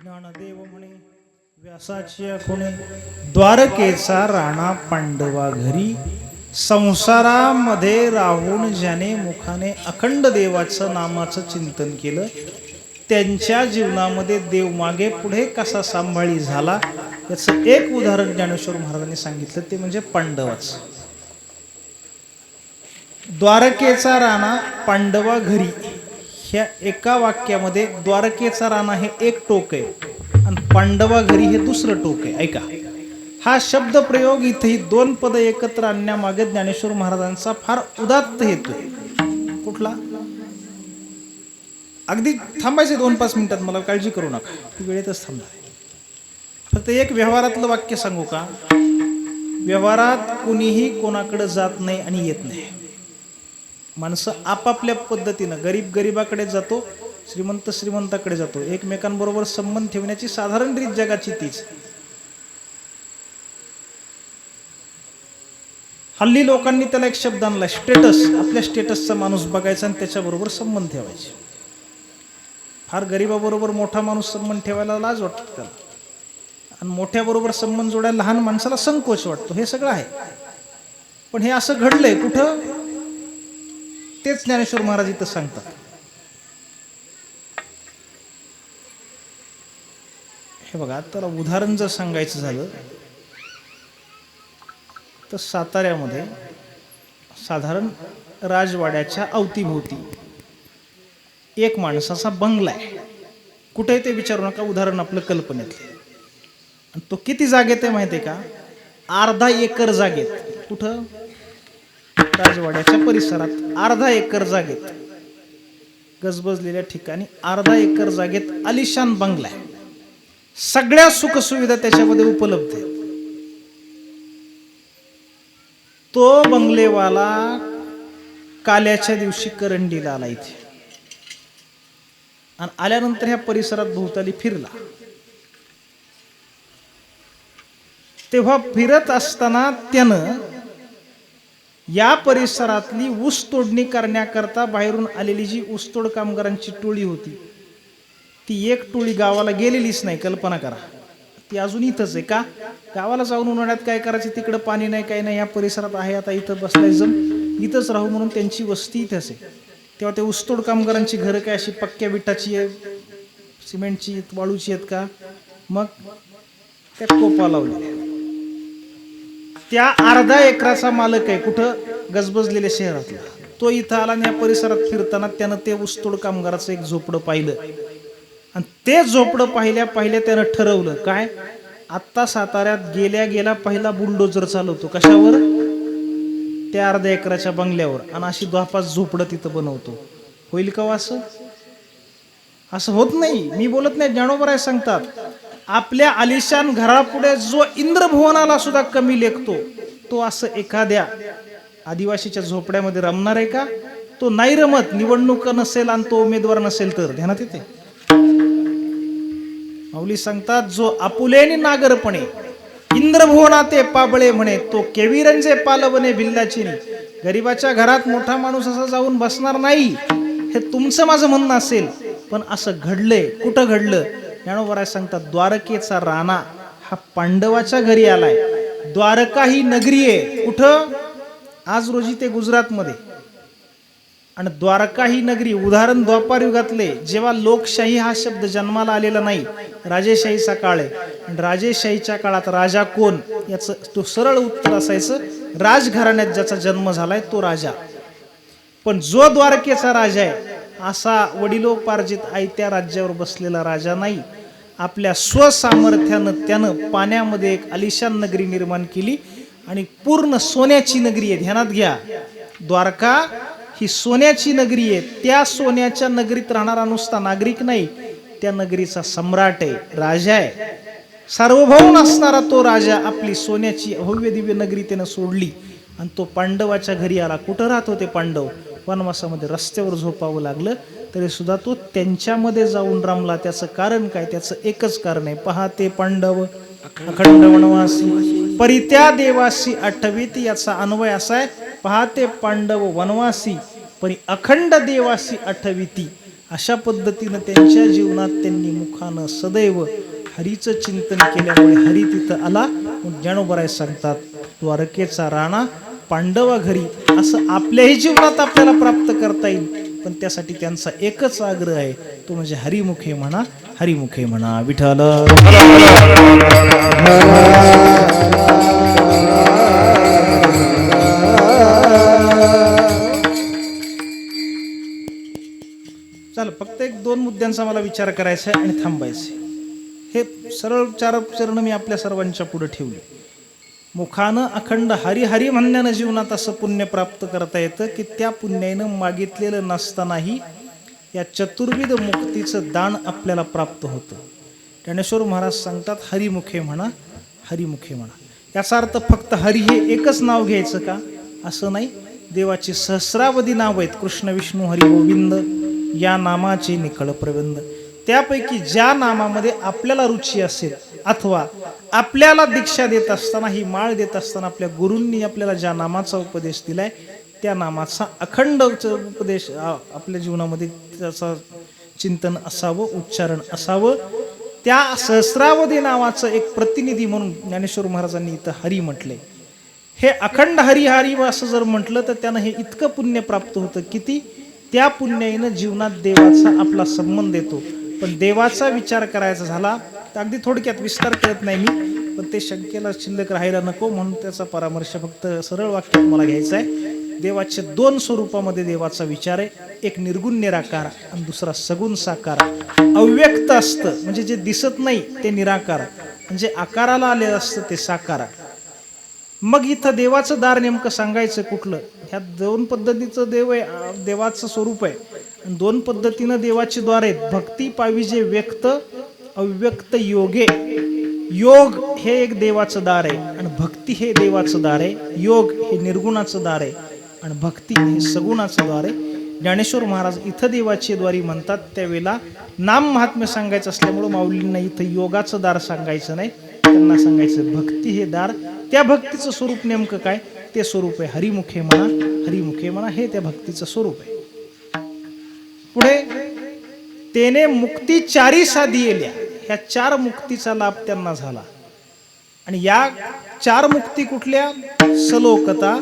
ज्ञानदेव म्हणे व्यासाची खुणे द्वारकेचा राणा पांडवा घरी संसारामध्ये राहून ज्याने मुखाने अखंड देवाचं नामाचं चिंतन केलं त्यांच्या जीवनामध्ये देव मागे पुढे कसा सांभाळी झाला याचं एक उदाहरण ज्ञानेश्वर महाराजांनी सांगितलं ते म्हणजे पांडवाचं. द्वारकेचा राणा पांडवा घरी ह्या एका वाक्यामध्ये द्वारकेचा राणा हे एक टोक आहे आणि पांडवा घरी हे दुसरं टोक आहे. ऐका, हा शब्द प्रयोग इथेही दोन पद एकत्र आणण्यामागे ज्ञानेश्वर महाराजांचा फार उदात्त हेतू आहे. कुठला? अगदी थांबायचे 2-5 मिनिटात, मला काळजी करू नका, वेळेतच थांबणार. फक्त एक व्यवहारातलं वाक्य सांगू का? व्यवहारात कुणीही कोणाकडे जात नाही आणि येत नाही. माणसं आपापल्या पद्धतीनं, गरीब गरिबाकडे जातो, श्रीमंत श्रीमंताकडे जातो. एकमेकांबरोबर संबंध ठेवण्याची साधारण रीत जगाची तीच. हल्ली लोकांनी त्याला एक शब्द आणला, स्टेटस. आपल्या स्टेटसचा माणूस बघायचा आणि त्याच्याबरोबर संबंध ठेवायचे. फार गरीबाबरोबर मोठा माणूस संबंध ठेवायला लाज वाटतो त्याला, आणि मोठ्याबरोबर संबंध जोडायला लहान माणसाला संकोच वाटतो. हे सगळं आहे, पण हे असं घडलंय कुठं? तेच ज्ञानेश्वर महाराज इथं सांगतात. हे बघा, त्याला उदाहरण जर सांगायचं झालं तर साताऱ्यामध्ये साधारण राजवाड्याच्या अवतीभोवती एक माणसाचा बंगला आहे. कुठे ते विचारू नका, उदाहरण आपलं कल्पनेतले. आणि तो किती जागेत आहे माहिती आहे का? अर्धा एकर जागेत. कुठं? राजवाड्याच्या परिसरात अर्धा एकर जागेत, गजबजलेल्या ठिकाणी अर्धा एकर जागेत आलिशान बंगला आहे. सगळ्या सुखसुविधा त्याच्यामध्ये उपलब्ध आहेत. तो बंगलेवाला काल्याच्या दिवशी करंडीला आला इथे, आणि आल्यानंतर ह्या परिसरात भोवताली फिरला. तेव्हा फिरत असताना त्यानं या परिसरातली ऊस तोडणी करण्याकरता बाहेरून आलेली जी ऊसतोड कामगारांची टोळी होती, ती एक टोळी गावाला गेलेलीच नाही. कल्पना करा, ती अजून इथंच आहे. का? गावाला जाऊन उन्हाळ्यात काय करायचं, तिकडं पाणी नाही, काही नाही, या परिसरात आहे, आता इथं बसलाय, इथंच राहू म्हणून त्यांची वस्ती इथंच आहे. तेव्हा ते ऊसतोड कामगारांची घरं काय अशी पक्क्या विटाची आहे, सिमेंटची आहेत, वाळूची आहेत का? मग त्या कोपा लावलेल्या. त्या अर्धा एकराचा मालक आहे. कुठं? गजबजलेल्या शहरातला. तो इथं आला आणि या परिसरात फिरताना त्यानं ते ऊसतोड कामगाराचं एक झोपडं पाहिलं, आणि ते झोपडं पाहिल्या त्यानं ठरवलं काय? आत्ता साताऱ्यात गेल्या पहिला बुलडोजर चालवतो. कशावर? त्या अर्ध्या एकराच्या बंगल्यावर, आणि अशी 10-5 झोपडं तिथं बनवतो. होईल का असं? असं होत नाही. मी बोलत नाही, ज्ञानोबराय सांगतात. आपल्या आलिशान घरापुढे जो इंद्रभुवनाला सुद्धा कमी लेखतो, तो असं एखाद्या आदिवासीच्या झोपड्यामध्ये रमणार आहे का? तो नाही रमत. निवडणूक नसेल आणि तो उमेदवार नसेल तर. ध्यानात येते? माऊली सांगतात, जो आपुलेनी नागरपणे इंद्रभुवना ते पाबळे म्हणे, तो केविरंजे पालवणे भिल्लाची. गरीबाच्या घरात मोठा माणूस असा जाऊन बसणार नाही, हे तुमचं माझं म्हणणं असेल, पण असं घडलंय. कुठं घडलं? ज्ञानोबराय सांगतात, द्वारकेचा राणा हा पांडवाच्या घरी आलाय. द्वारका ही नगरी आहे. कुठं? आज रोजी ते गुजरातमध्ये. आणि द्वारका ही नगरी, उदाहरण द्वापार युगातले, जेव्हा लोकशाही हा शब्द जन्माला आलेला नाही, राजेशाहीचा काळ आहे. आणि राजेशाहीच्या काळात राजा कोण याचं तो सरळ उत्तर असायचं, राजघराण्यात ज्याचा जन्म झालाय तो राजा. पण जो द्वारकेचा राजा आहे, असा वडिलोपार्जित आयत्या राज्यावर बसलेला राजा नाही. आपल्या स्वसामर्थ्यानं त्यानं पाण्यामध्ये एक आलिशान नगरी निर्माण केली, आणि पूर्ण सोन्याची नगरी आहे. ध्यानात घ्या, द्वारका ही सोन्याची नगरी आहे. त्या सोन्याच्या नगरीत राहणारा नुसता नागरिक नाही, त्या नगरीचा सम्राट आहे, राजा आहे. सार्वभौम असणारा तो राजा आपली सोन्याची भव्य दिव्य नगरी त्यानं सोडली आणि तो पांडवाच्या घरी आला. कुठं राहत होते पांडव? वनवासामध्ये. रस्त्यावर झोपावं लागलं तरी सुद्धा तो त्यांच्यामध्ये जाऊन रमला. त्याचं कारण काय? त्याचं एकच कारण आहे. पहाते पांडव अखंड वनवासी परित्या देवासी आठवीत. याचा अन्वय असा आहे, पहाते पांडव वनवासी परी अखंड देवासी आठवीती. अशा पद्धतीनं त्यांच्या जीवनात त्यांनी मुखानं सदैव हरीचं चिंतन केल्यामुळे हरी तिथं आला. ज्ञानोबराय सांगतात, द्वारकेचा राणा पांडवा घरी. असं आपल्याही जीवनात आपल्याला प्राप्त करता येईल, पण त्यासाठी त्यांचा एकच आग्रह आहे, तो म्हणजे हरिमुखे म्हणा, हरिमुखे म्हणा. विठ्ठल चल, फक्त एक दोन मुद्द्यांचा मला विचार करायचा आहे आणि थांबायचं. हे सरळ चार चरण मी आपल्या सर्वांच्या पुढे ठेवले. मुखानं अखंड हरी हरी म्हणण्यानं जीवनात असं पुण्य प्राप्त करता येतं की त्या पुण्यानं मागितलेलं नसतानाही या चतुर्विध मुक्तीचं दान आपल्याला प्राप्त होतं. ज्ञानेश्वर महाराज सांगतात, हरिमुखे म्हणा, हरिमुखे म्हणा. याचा अर्थ फक्त हरी हे एकच नाव घ्यायचं का? असं नाही. देवाची सहस्रावधी नाव आहेत. कृष्ण विष्णू हरी गोविंद या नामाचे निखळ प्रबंध. त्यापैकी ज्या नामामध्ये आपल्याला रुची असेल, अथवा आपल्याला दीक्षा देत असताना, ही माळ देत असताना आपल्या गुरूंनी आपल्याला ज्या नामाचा उपदेश दिलाय, त्या नामाचा अखंड उपदेश आपल्या जीवनामध्ये त्याचं चिंतन असावं, उच्चारण असावं. त्या सहस्रावधी नावाचं एक प्रतिनिधी म्हणून ज्ञानेश्वर महाराजांनी इथं हरी म्हटले. हे अखंड हरी हरी असं जर म्हटलं तर त्यानं हे इतकं पुण्य प्राप्त होतं. किती? त्या पुण्याईनं जीवनात देवाचा आपला संबंध येतो. पण देवाचा विचार करायचा झाला तर अगदी थोडक्यात, विस्तार करत नाही मी, पण ते शंकेला शिल्लक राहायला नको म्हणून त्याचा परामर्श फक्त सरळ वाक्यात मला घ्यायचा आहे. देवाच्या दोन स्वरूपामध्ये देवाचा विचार आहे. एक निर्गुण निराकार आणि दुसरा सगुण साकार. अव्यक्त असतं म्हणजे जे दिसत नाही ते निराकार, म्हणजे आकाराला आलेलं असतं ते साकार. मग इथं देवाचं दार नेमकं सांगायचं कुठलं? ह्या दोन पद्धतीचं देव आहे, देवाचं स्वरूप आहे. आणि दोन पद्धतीनं देवाचे द्वार आहेत. भक्ती पाविजे व्यक्त, अव्यक्त योगे. योग हे एक देवाचं दार आहे आणि भक्ती हे देवाचं दार आहे. योग हे निर्गुणाचं दार आहे आणि भक्ती हे सगुणाचं द्वार आहे. ज्ञानेश्वर महाराज इथं देवाची द्वारी म्हणतात त्यावेळेला नाम महात्म्य सांगायचं असल्यामुळं माऊलींना इथं योगाचं दार सांगायचं नाही, त्यांना सांगायचं भक्ती हे दार. त्या भक्तीचं स्वरूप नेमकं काय? ते स्वरूप आहे हरिमुखे म्हणा, हरिमुखे म्हणा. हे त्या भक्तीचं स्वरूप आहे. पुढे तेने मुक्ती चारी साधी येल्या. ह्या चार मुक्तीचा लाभ त्यांना झाला. आणि या चार मुक्ती कुठल्या? सलोकता,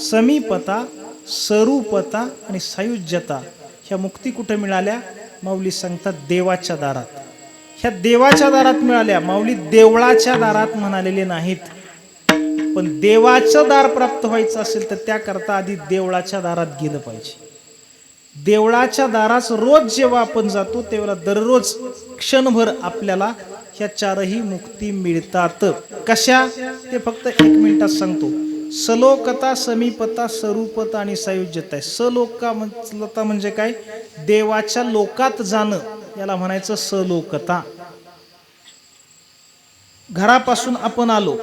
समीपता, स्वरूपता आणि सायुज्यता. ह्या मुक्ती कुठे मिळाल्या? माऊली सांगतात देवाच्या दारात. ह्या देवाच्या दारात मिळाल्या. माऊली देवळाच्या दारात म्हणालेले नाहीत. पण देवाचं दार प्राप्त व्हायचं असेल तर त्याकरता आधी देवळाच्या दारात गेलं पाहिजे. देवळाच्या दारास रोज जेव्हा आपण जातो तेव्हा दररोज क्षणभर आपल्याला ह्या चारही मुक्ती मिळतात. कशा? ते फक्त 1 मिनिटात सांगतो. सलोकता, समीपता, स्वरूपता आणि सायुज्यता आहे. सलोकता म्हणजे काय? देवाच्या लोकात जाणं, याला म्हणायचं सलोकता. घरापासून आपण आलो,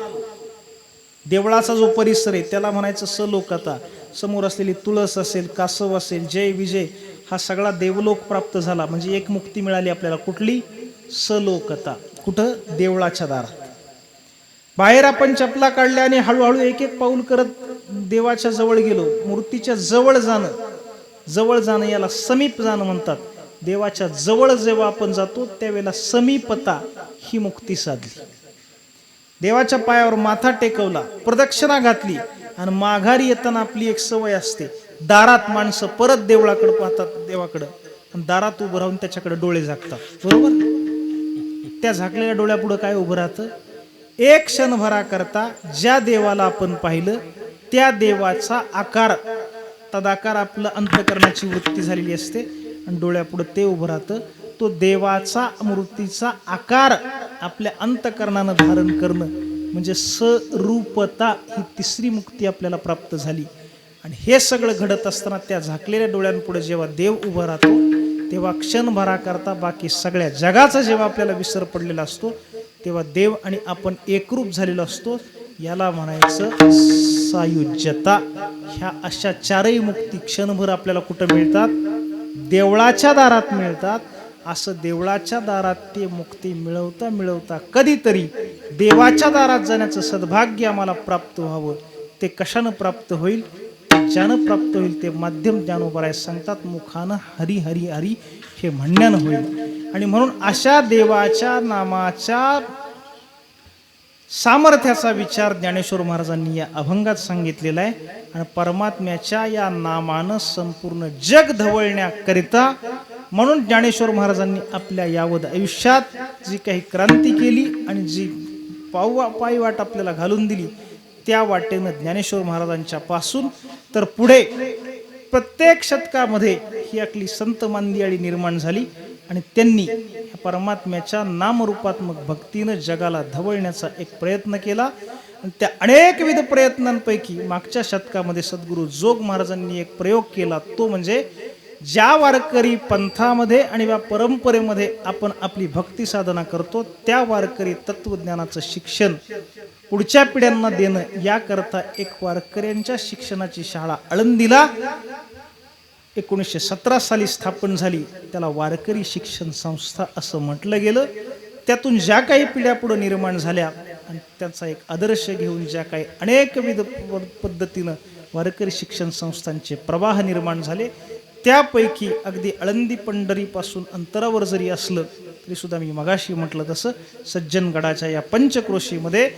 देवळाचा जो परिसर आहे त्याला म्हणायचं सलोकता. समोर असलेली तुळस असेल, कासव असेल, जय विजय, हा सगळा देवलोक प्राप्त झाला म्हणजे एक मुक्ती मिळाली आपल्याला. कुठली? सलोकता. कुठं? देवळाच्या दारात. बाहेर आपण चपला काढल्या आणि हळूहळू एक एक पाऊल करत देवाच्या जवळ गेलो. मूर्तीच्या जवळ जाणं याला समीप जाणं म्हणतात. देवाच्या जवळ जेव्हा आपण जातो त्यावेळेला समीपता ही मुक्ती साधली. देवाच्या पायावर माथा टेकवला, प्रदक्षिणा घातली आणि माघारी येताना आपली एक सवय असते, दारात माणसं परत देवळाकडे पाहतात, देवाकडे, आणि दारात उभं राहून त्याच्याकडे डोळे झाकतात. बरोबर? त्या झाकलेल्या डोळ्यापुढे काय उभं राहतं? एक क्षणभरा करता ज्या देवाला आपण पाहिलं त्या देवाचा आकार, तदाकार आपलं अंतःकरणाची वृत्ती झालेली असते आणि डोळ्यापुढे ते उभं राहतं. तो देवाचा मूर्तीचा आकार आपल्या अंतःकरणानं धारण करणं म्हणजे स्वरूपता, ही तिसरी मुक्ती आपल्याला प्राप्त झाली. आणि हे सगळं घडत असताना त्या झाकलेल्या डोळ्यांपुढे जेव्हा देव उभा राहतो तेव्हा क्षणभरा करता बाकी सगळ्या जगाचा जेव्हा आपल्याला विसर पडलेला असतो तेव्हा देव आणि आपण एकरूप झालेलो असतो. याला म्हणायचं सायुज्यता. ह्या अशा चारही मुक्ती क्षणभर आपल्याला कुठं मिळतात? देवळाच्या दारात मिळतात. असं देवळाच्या दारात ते मुक्ती मिळवता मिळवता कधीतरी देवाच्या दारात जाण्याचं सद्भाग्य आम्हाला प्राप्त व्हावं. ते कशानं प्राप्त होईल? ज्यानं प्राप्त होईल ते माध्यम ज्ञानोबराय सांगतात, मुखानं हरी हरी हरी हे म्हणण्यानं होईल. आणि म्हणून अशा देवाच्या नामाच्या सामर्थ्याचा विचार ज्ञानेश्वर महाराजांनी या अभंगात सांगितलेला आहे. आणि परमात्म्याच्या या नामानं संपूर्ण जग धवळण्याकरिता म्हणून ज्ञानेश्वर महाराजांनी आपल्या यावत आयुष्यात जी काही क्रांती केली आणि जी पायी वाट आपल्याला घालून दिली, त्या वाटेनं ज्ञानेश्वर महाराजांच्या पासून तर पुढे प्रत्येक शतकामध्ये ही आपली संत मांदियाळी निर्माण झाली. आणि त्यांनी परमात्म्याच्या नामरूपात्मक भक्तीनं जगाला धवळण्याचा एक प्रयत्न केला. आणि त्या अनेकविध प्रयत्नांपैकी मागच्या शतकामध्ये सद्गुरू जोग महाराजांनी एक प्रयोग केला. तो म्हणजे ज्या वारकरी पंथामध्ये आणि या परंपरेमध्ये आपण आपली भक्ती साधना करतो, त्या वारकरी तत्वज्ञानाचं शिक्षण पुढच्या पिढ्यांना देणं, याकरता एक वारकऱ्यांच्या शिक्षणाची शाळा आळंदीला 1917 साली स्थापन झाली. त्याला वारकरी शिक्षण संस्था असं म्हटलं गेलं. त्यातून ज्या काही पिढ्या पुढे निर्माण झाल्या आणि त्याचा एक आदर्श घेऊन ज्या काही अनेकविध पद्धतीनं वारकरी शिक्षण संस्थांचे प्रवाह निर्माण झाले, त्यापैकी अगदी आळंदी पंढरीपासून अंतरावर जरी असलं तरी सुद्धा मी मगाशी म्हटलं तसं सज्जनगडाच्या या पंचक्रोशीमध्ये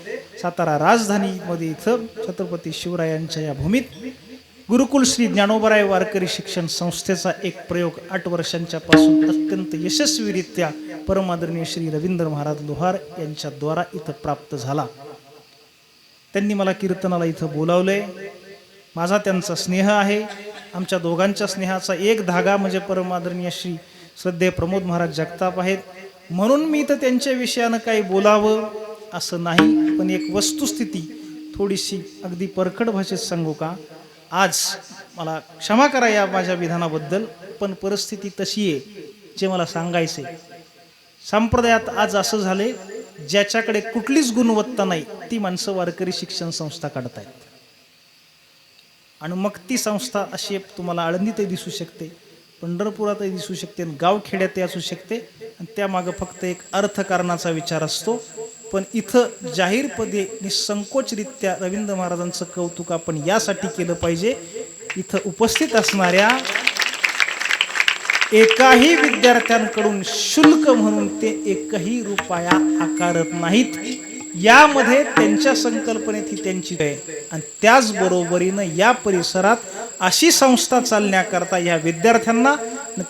सातारा राजधानीमध्ये इथं छत्रपती शिवरायांच्या या भूमीत गुरुकुल श्री ज्ञानोबराय वारकरी शिक्षण संस्थेचा एक प्रयोग 8 वर्षांच्या पासून अत्यंत यशस्वीरित्या परमादरणीय श्री रवींद्र महाराज लोहार यांच्या द्वारा इथं प्राप्त झाला. त्यांनी मला कीर्तनाला इथं बोलावलंय. माझा त्यांचा स्नेह आहे. आमच्या दोघांच्या स्नेहाचा एक धागा म्हणजे परमादरणीय श्री श्रद्धेय प्रमोद महाराज जगताप आहेत. म्हणून मी इथं त्यांच्या विषयानं काही बोलावं असं नाही, पण एक वस्तुस्थिती थोडीशी अगदी परखड भाषेत सांगू का? आज मला क्षमा करा या माझ्या विधानाबद्दल, पण परिस्थिती तशी आहे जे मला सांगायचे. संप्रदायात आज असं झाले, ज्याच्याकडे कुठलीच गुणवत्ता नाही ती माणसं वारकरी शिक्षण संस्था काढत आहेत. आणि मग ती संस्था अशी तुम्हाला आळंदीतही दिसू शकते, पंढरपुरातही दिसू शकते, गावखेड्यातही असू शकते. आणि त्यामागं फक्त एक अर्थकारणाचा विचार असतो. पण इथं जाहीरपणे निसंकोचरित्या रवींद्र महाराजांचं कौतुक आपण यासाठी केलं पाहिजे, इथं उपस्थित असणाऱ्या एकाही विद्यार्थ्यांकडून शुल्क म्हणून ते एकही रुपया आकारत नाहीत. यामध्ये त्यांच्या संकल्पनेत ही त्यांची आहे. आणि त्याचबरोबरीनं या परिसरात अशी संस्था चालण्याकरता या विद्यार्थ्यांना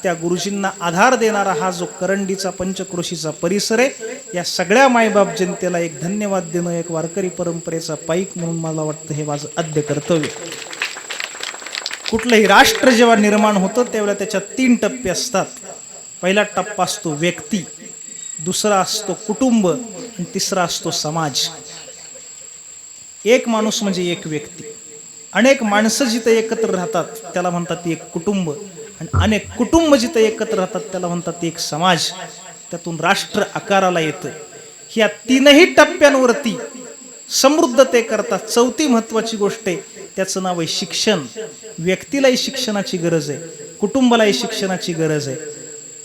त्या गुरुजींना आधार देणारा हा जो करंडीचा पंचक्रोशीचा परिसर आहे, या सगळ्या मायबाप जनतेला एक धन्यवाद देणं एक वारकरी परंपरेचा पाईक म्हणून मला वाटतं हे माझं आद्य कर्तव्य. कुठलंही राष्ट्र जेव्हा निर्माण होतं त्यावेळेला त्याच्यात 3 टप्पे असतात. पहिला टप्पा असतो व्यक्ती, दुसरा असतो कुटुंब आणि तिसरा असतो समाज. एक माणूस म्हणजे एक व्यक्ती. अनेक माणसं जिथं एकत्र राहतात त्याला म्हणतात एक कुटुंब. आणि अनेक कुटुंब जिथं एकत्र राहतात त्याला म्हणतात एक समाज. त्यातून राष्ट्र आकाराला येतं. ह्या 3ही टप्प्यांवरती समृद्धते करता 4थी महत्वाची गोष्ट आहे, त्याचं नाव आहे शिक्षण. व्यक्तीलाही शिक्षणाची गरज आहे, कुटुंबालाही शिक्षणाची गरज आहे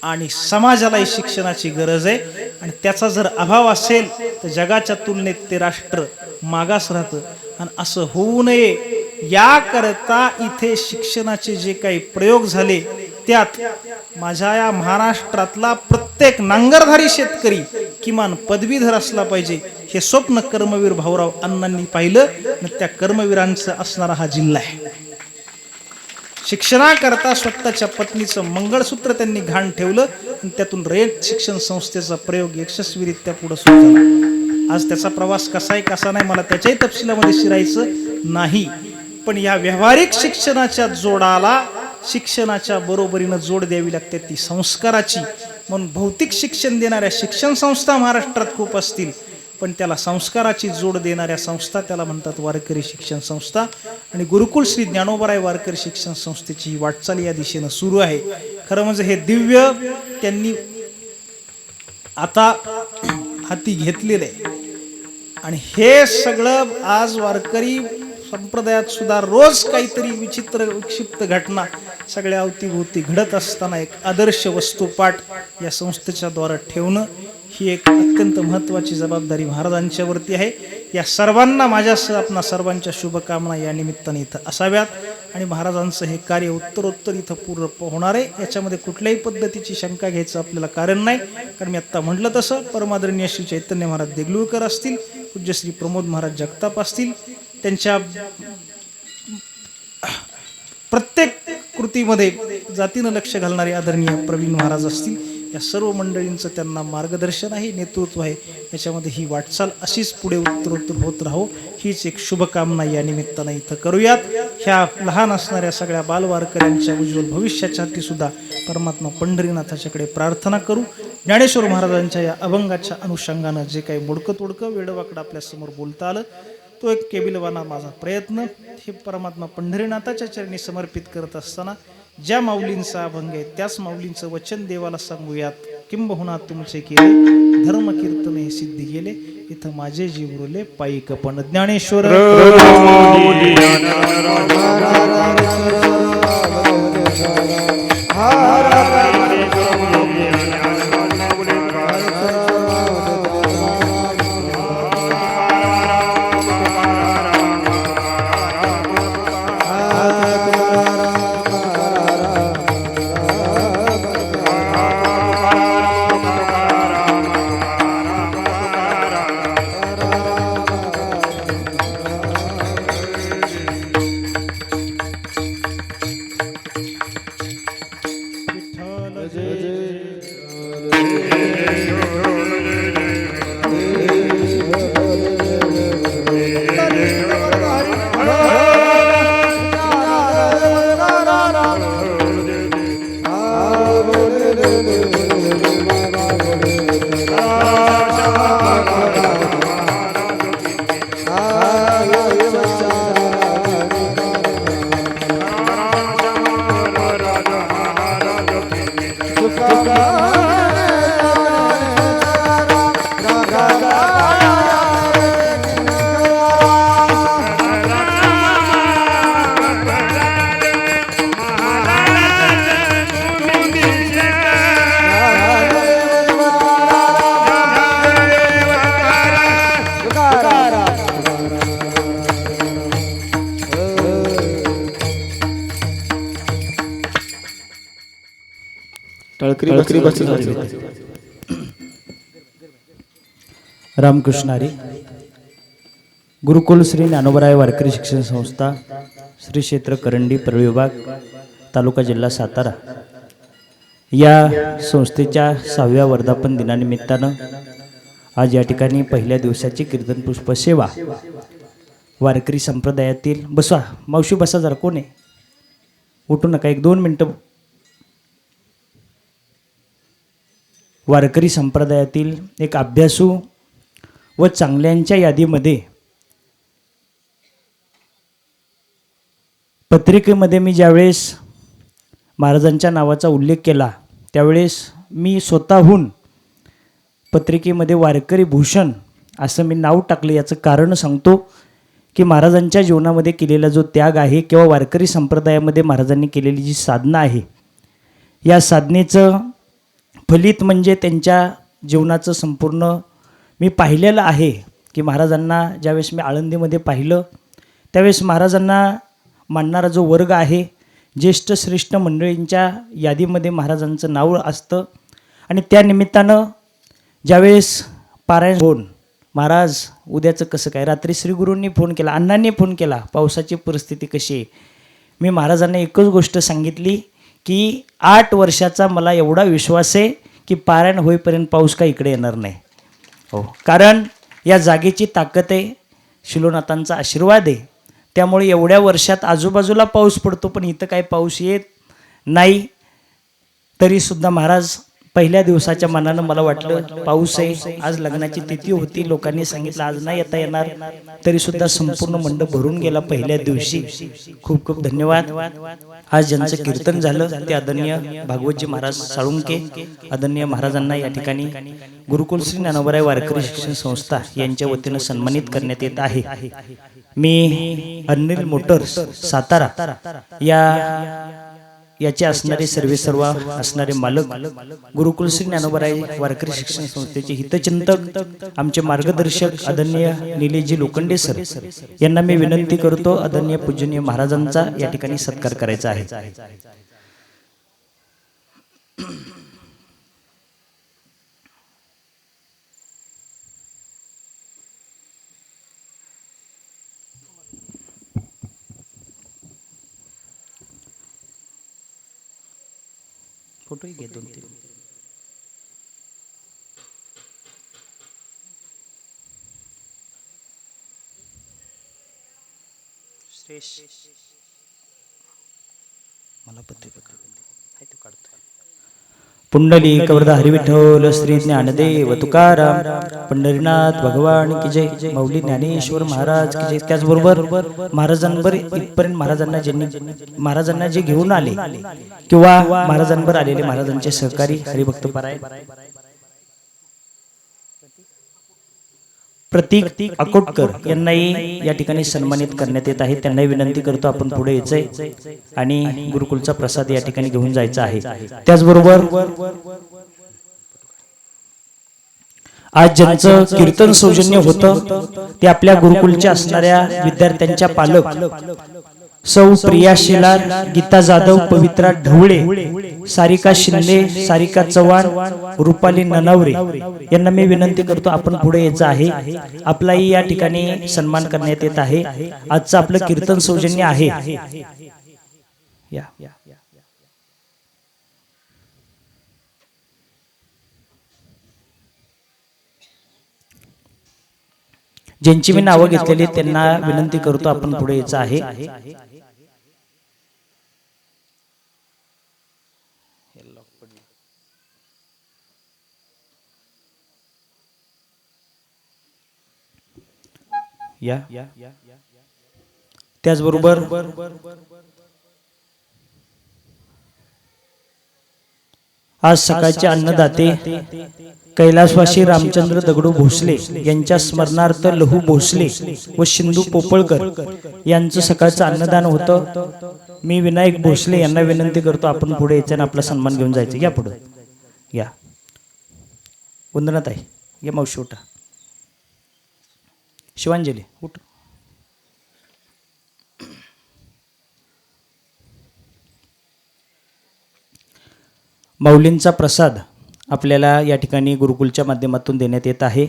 आणि समाजालाही शिक्षणाची गरज आहे. आणि त्याचा जर अभाव असेल तर जगाच्या तुलनेत ते राष्ट्र मागास राहतं. आणि असं होऊ नये याकरता इथे शिक्षणाचे जे काही प्रयोग झाले त्यात माझ्या या महाराष्ट्रातला प्रत्येक नांगरधारी शेतकरी किमान पदवीधर असला पाहिजे हे स्वप्न कर्मवीर भाऊराव अण्णांनी पाहिलं. आणि त्या कर्मवीरांचा असणारा हा जिल्हा आहे. शिक्षणाकरता स्वतःच्या पत्नीचं मंगळसूत्र त्यांनी घाण ठेवलं आणि त्यातून रयत शिक्षण संस्थेचा प्रयोग यशस्वीरित्या पुढे सुरू झाला. आज त्याचा प्रवास कसा आहे कसा नाही मला त्याच्याही तपशिलामध्ये शिरायचं नाही. पण या व्यावहारिक शिक्षणाच्या जोडाला शिक्षणाच्या बरोबरीनं जोड द्यावी लागते, ती संस्काराची. म्हणून भौतिक शिक्षण देणाऱ्या शिक्षण संस्था महाराष्ट्रात खूप असतील, पण त्याला संस्काराची जोड देणाऱ्या संस्था त्याला म्हणतात वारकरी शिक्षण संस्था. आणि गुरुकुल श्री ज्ञानोबराय वारकरी शिक्षण संस्थेची ही वाटचाल या दिशेनं सुरू आहे. खरं म्हणजे हे दिव्य त्यांनी आता हाती घेतलेलं आहे. आणि हे सगळं आज वारकरी संप्रदायात सुद्धा रोज काहीतरी विचित्र विक्षिप्त घटना सगळ्या अवतीभोवती घडत असताना एक आदर्श वस्तुपाठ या संस्थेच्या द्वारा ठेवणं ही एक अत्यंत महत्त्वाची जबाबदारी महाराजांच्यावरती आहे. या सर्वांना माझ्यासह आपणा सर्वांच्या शुभकामना या निमित्ताने इथं असाव्यात आणि महाराजांचं हे कार्य उत्तरोत्तर इथं पूर्ण होणार आहे. याच्यामध्ये कुठल्याही पद्धतीची शंका घ्यायचं आपल्याला कारण नाही. कारण मी आत्ता म्हटलं तसं परमादरणीय श्री चैतन्य महाराज देगलूरकर असतील, पूज्य श्री प्रमोद महाराज जगताप असतील, त्यांच्या प्रत्येक कृतीमध्ये जातीनं लक्ष घालणारे आदरणीय प्रवीण महाराज असतील, या सर्व मंडळींचं त्यांना मार्गदर्शन आहे, नेतृत्व आहे. याच्यामध्ये ही वाटचाल अशीच पुढे उत्तरोत्तर होत राहो हीच एक शुभकामना या निमित्तानं इथं करूयात. ह्या लहान असणाऱ्या सगळ्या बालवारकऱ्यांच्या उज्ज्वल भविष्यासाठी सुद्धा परमात्मा पंढरीनाथाच्याकडे प्रार्थना करू. ज्ञानेश्वर महाराजांच्या या अभंगाच्या अनुषंगानं जे काही मोडकं तोडकं वेडवाकडं आपल्यासमोर बोलता आलं तो एक केबिलवाना माझा प्रयत्न हे परमात्मा पंढरीनाथाच्या चरणी समर्पित करत असताना ज्या माऊलींचा अभंग आहे त्याच माऊलींचं वचन देवाला सांगूयात. किंबहुना तुमचे केले धर्म कीर्तन हे सिद्धी गेले, इथं माझे जीव उरले पायिक पण. ज्ञानेश्वर रामकृष्णारी गुरुकुल श्री ज्ञानोबराय वारकरी शिक्षण संस्था श्री क्षेत्र करंडी प्रविभाग तालुका जिल्हा सातारा या संस्थेच्या 6व्या वर्धापन दिनानिमित्तानं आज या ठिकाणी पहिल्या दिवसाची कीर्तन पुष्प सेवा वारकरी संप्रदायातील बसा मावशी बसा जरा कोण आहे उठू नका 1-2 मिनटं. वारकरी संप्रदायातील एक अभ्यासू व चांगल्यांच्या यादीमध्ये पत्रिकेमध्ये मी ज्यावेळेस महाराजांच्या नावाचा उल्लेख केला त्यावेळेस मी स्वतःहून पत्रिकेमध्ये वारकरी भूषण असं मी नाव टाकले. याचं कारण सांगतो की महाराजांच्या जीवनामध्ये केलेला जो त्याग आहे किंवा वारकरी संप्रदायामध्ये महाराजांनी केलेली जी साधना आहे या साधनेचं फलित म्हणजे त्यांच्या जीवनाचं संपूर्ण मी पाहिलेलं आहे की महाराजांना ज्यावेळेस मी आळंदीमध्ये पाहिलं त्यावेळेस महाराजांना मानणारा जो वर्ग आहे ज्येष्ठ श्रेष्ठ मंडळींच्या यादीमध्ये महाराजांचं नाव असतं. आणि त्या निमित्तानं ज्यावेळेस पारायण होऊन महाराज उद्याचं कसं काय रात्री श्रीगुरूंनी फोन केला, अण्णांनी फोन केला पावसाची परिस्थिती कशी आहे. मी महाराजांना एकच गोष्ट सांगितली की 8 वर्षाचा मला एवढा विश्वास आहे की पारायण होईपर्यंत पाऊस काय इकडे येणार नाही. हो, कारण या जागेची ताकद आहे, शिलोनाथांचा आशीर्वाद आहे. त्यामुळे एवढ्या वर्षात आजूबाजूला पाऊस पडतो पण इथं काही पाऊस येत नाही. तरीसुद्धा महाराज पहिल्या दिवसाच्या मनानं मला वाटलं पाऊस आहे, आज लग्नाची तिथी होती, लोकांनी सांगितलं आज नाही येता येणार, तरी सुद्धा संपूर्ण मंडप भरून गेला पहिल्या दिवशी. खूप खूप धन्यवाद. आज ज्यांचं कीर्तन झालं ते आदरणीय भागवतजी महाराज साळुंके, आदरणीय महाराजांना या ठिकाणी गुरुकुल श्री ज्ञानोबाराय वारकरी शिक्षण संस्था यांच्या वतीनं सन्मानित करण्यात येत आहे. मी अनिल मोटर्स सातारा याचे असणारे सर्वेसर्वा असणारे मालक गुरुकुल श्री ज्ञानोबाराय वारकरी शिक्षण संस्थेचे हितचिंतक आमचे मार्गदर्शक आदरणीय निलेशजी लोखंडे सर यांना मी विनंती करतो, आदरणीय पूजनीय महाराजांचा या ठिकाणी सत्कार करायचा आहे. फोटोही घे 2-3. मला पत्रिका काढतो. पुंडलिक वरद हरिविठ्ठल श्री ज्ञानदेव तुकाराम पंढरीनाथ भगवान की जय. माऊली ज्ञानेश्वर महाराज की जय. त्याचबरोबर महाराजांवर इथपर्यंत महाराजांना जे घेऊन आले किंवा महाराजांवर आलेले महाराजांचे सहकारी हरिभक्त पारायण प्रतीक अकोटकर यांनाही या ठिकाणी सन्मानित करण्यात येत आहे. त्यांनाही विनंती करतो आपण पुढे यायचंय आणि गुरुकुलचा प्रसाद या ठिकाणी घेऊन जायचा आहे. त्याचबरोबर आज ज्यांचं कीर्तन सौजन्य होतं ते आपल्या गुरुकुलच्या असणाऱ्या विद्यार्थ्यांच्या पालक सौ प्रिया शेलार, गीता जाधव, पवित्रा ढवळे, सारिका शिंदे, सारिका चव्हाण, रुपाली ननावरे यांना मी विनंती करतो आपण पुढे यायचं आहे. आपलाही या ठिकाणी सन्मान करण्यात येत आहे. आजचं आपलं कीर्तन सौजन्य आहे. या ज्यांची मी नावं घेतलेली त्यांना विनंती करतो आपण पुढे यायचं आहे. या त्याचबरोबर आज सकाळचे अन्नदाते कैलासवासी रामचंद्र दगडू भोसले यांच्या स्मरणार्थ लहू भोसले व सिंधू पोपळकर यांचं सकाळचं अन्नदान होतं. मी विनायक भोसले यांना विनंती करतो आपण पुढे यायचं आणि आपला सन्मान घेऊन जायचं. या पुढे या. वंदनात आहे या मावशी उठा. शिवांजली उठ. माऊलींचा प्रसाद आपल्याला या ठिकाणी गुरुकुलच्या माध्यमातून देण्यात येत आहे.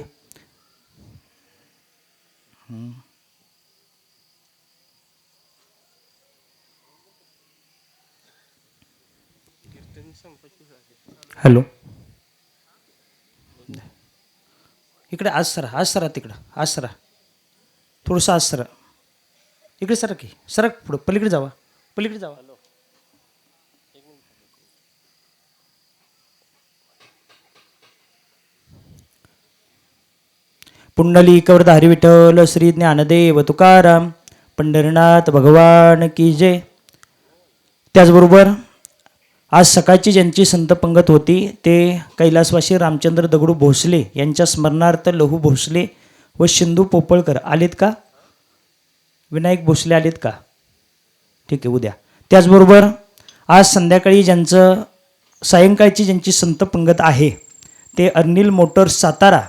हॅलो इकडे आज सरा तिकडं आज सरा थोडंसं आज सरा इकडे सरा की सरा पुढं पलीकडे जावा. पुंडलिक वरद हरिविठ्ठल श्री ज्ञानदेव तुकाराम पंढरीनाथ भगवान की जय. त्याचबरोबर आज सकाळची ज्यांची संत पंगत होती ते कैलासवासी रामचंद्र दगडू भोसले यांच्या स्मरणार्थ लहू भोसले व सिंधू पोपळकर आलेत का? विनायक भोसले आलेत का? ठीक आहे उद्या. त्याचबरोबर आज संध्याकाळी ज्यांचं सायंकाळची ज्यांची संत पंगत आहे ते अनिल मोटर्स सातारा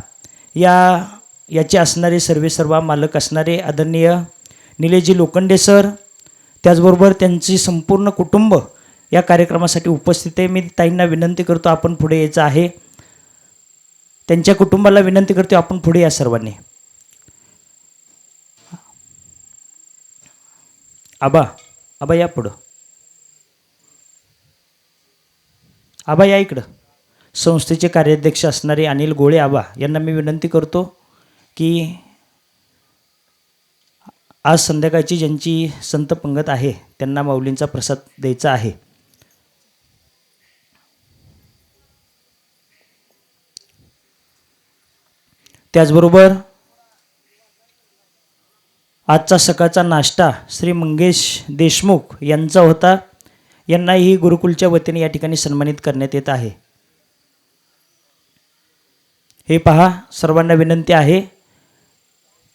याचे असणारे सर्वेसर्वा मालक असणारे आदरणीय निलेशजी लोखंडे सर, त्याचबरोबर त्यांची संपूर्ण कुटुंब या कार्यक्रमासाठी उपस्थित आहे. मी ताईंना विनंती करतो आपण पुढे यायचं आहे. त्यांच्या कुटुंबाला विनंती करतो आपण पुढे या सर्वांनी. आबा या पुढं. आबा या इकडं. संस्थेचे कार्याध्यक्ष असणारे अनिल गोळे आबा यांना मी विनंती करतो की आज संध्याकाळची ज्यांची संत पंगत आहे त्यांना माऊलींचा प्रसाद द्यायचा आहे. त्याचबरोबर आजचा सकाळचा नाश्ता श्री मंगेश देशमुख यांचा होता. यांनाही गुरुकुलच्या वतीने या ठिकाणी सन्मानित करण्यात येत आहे. हे पहा, सर्वांना विनंती आहे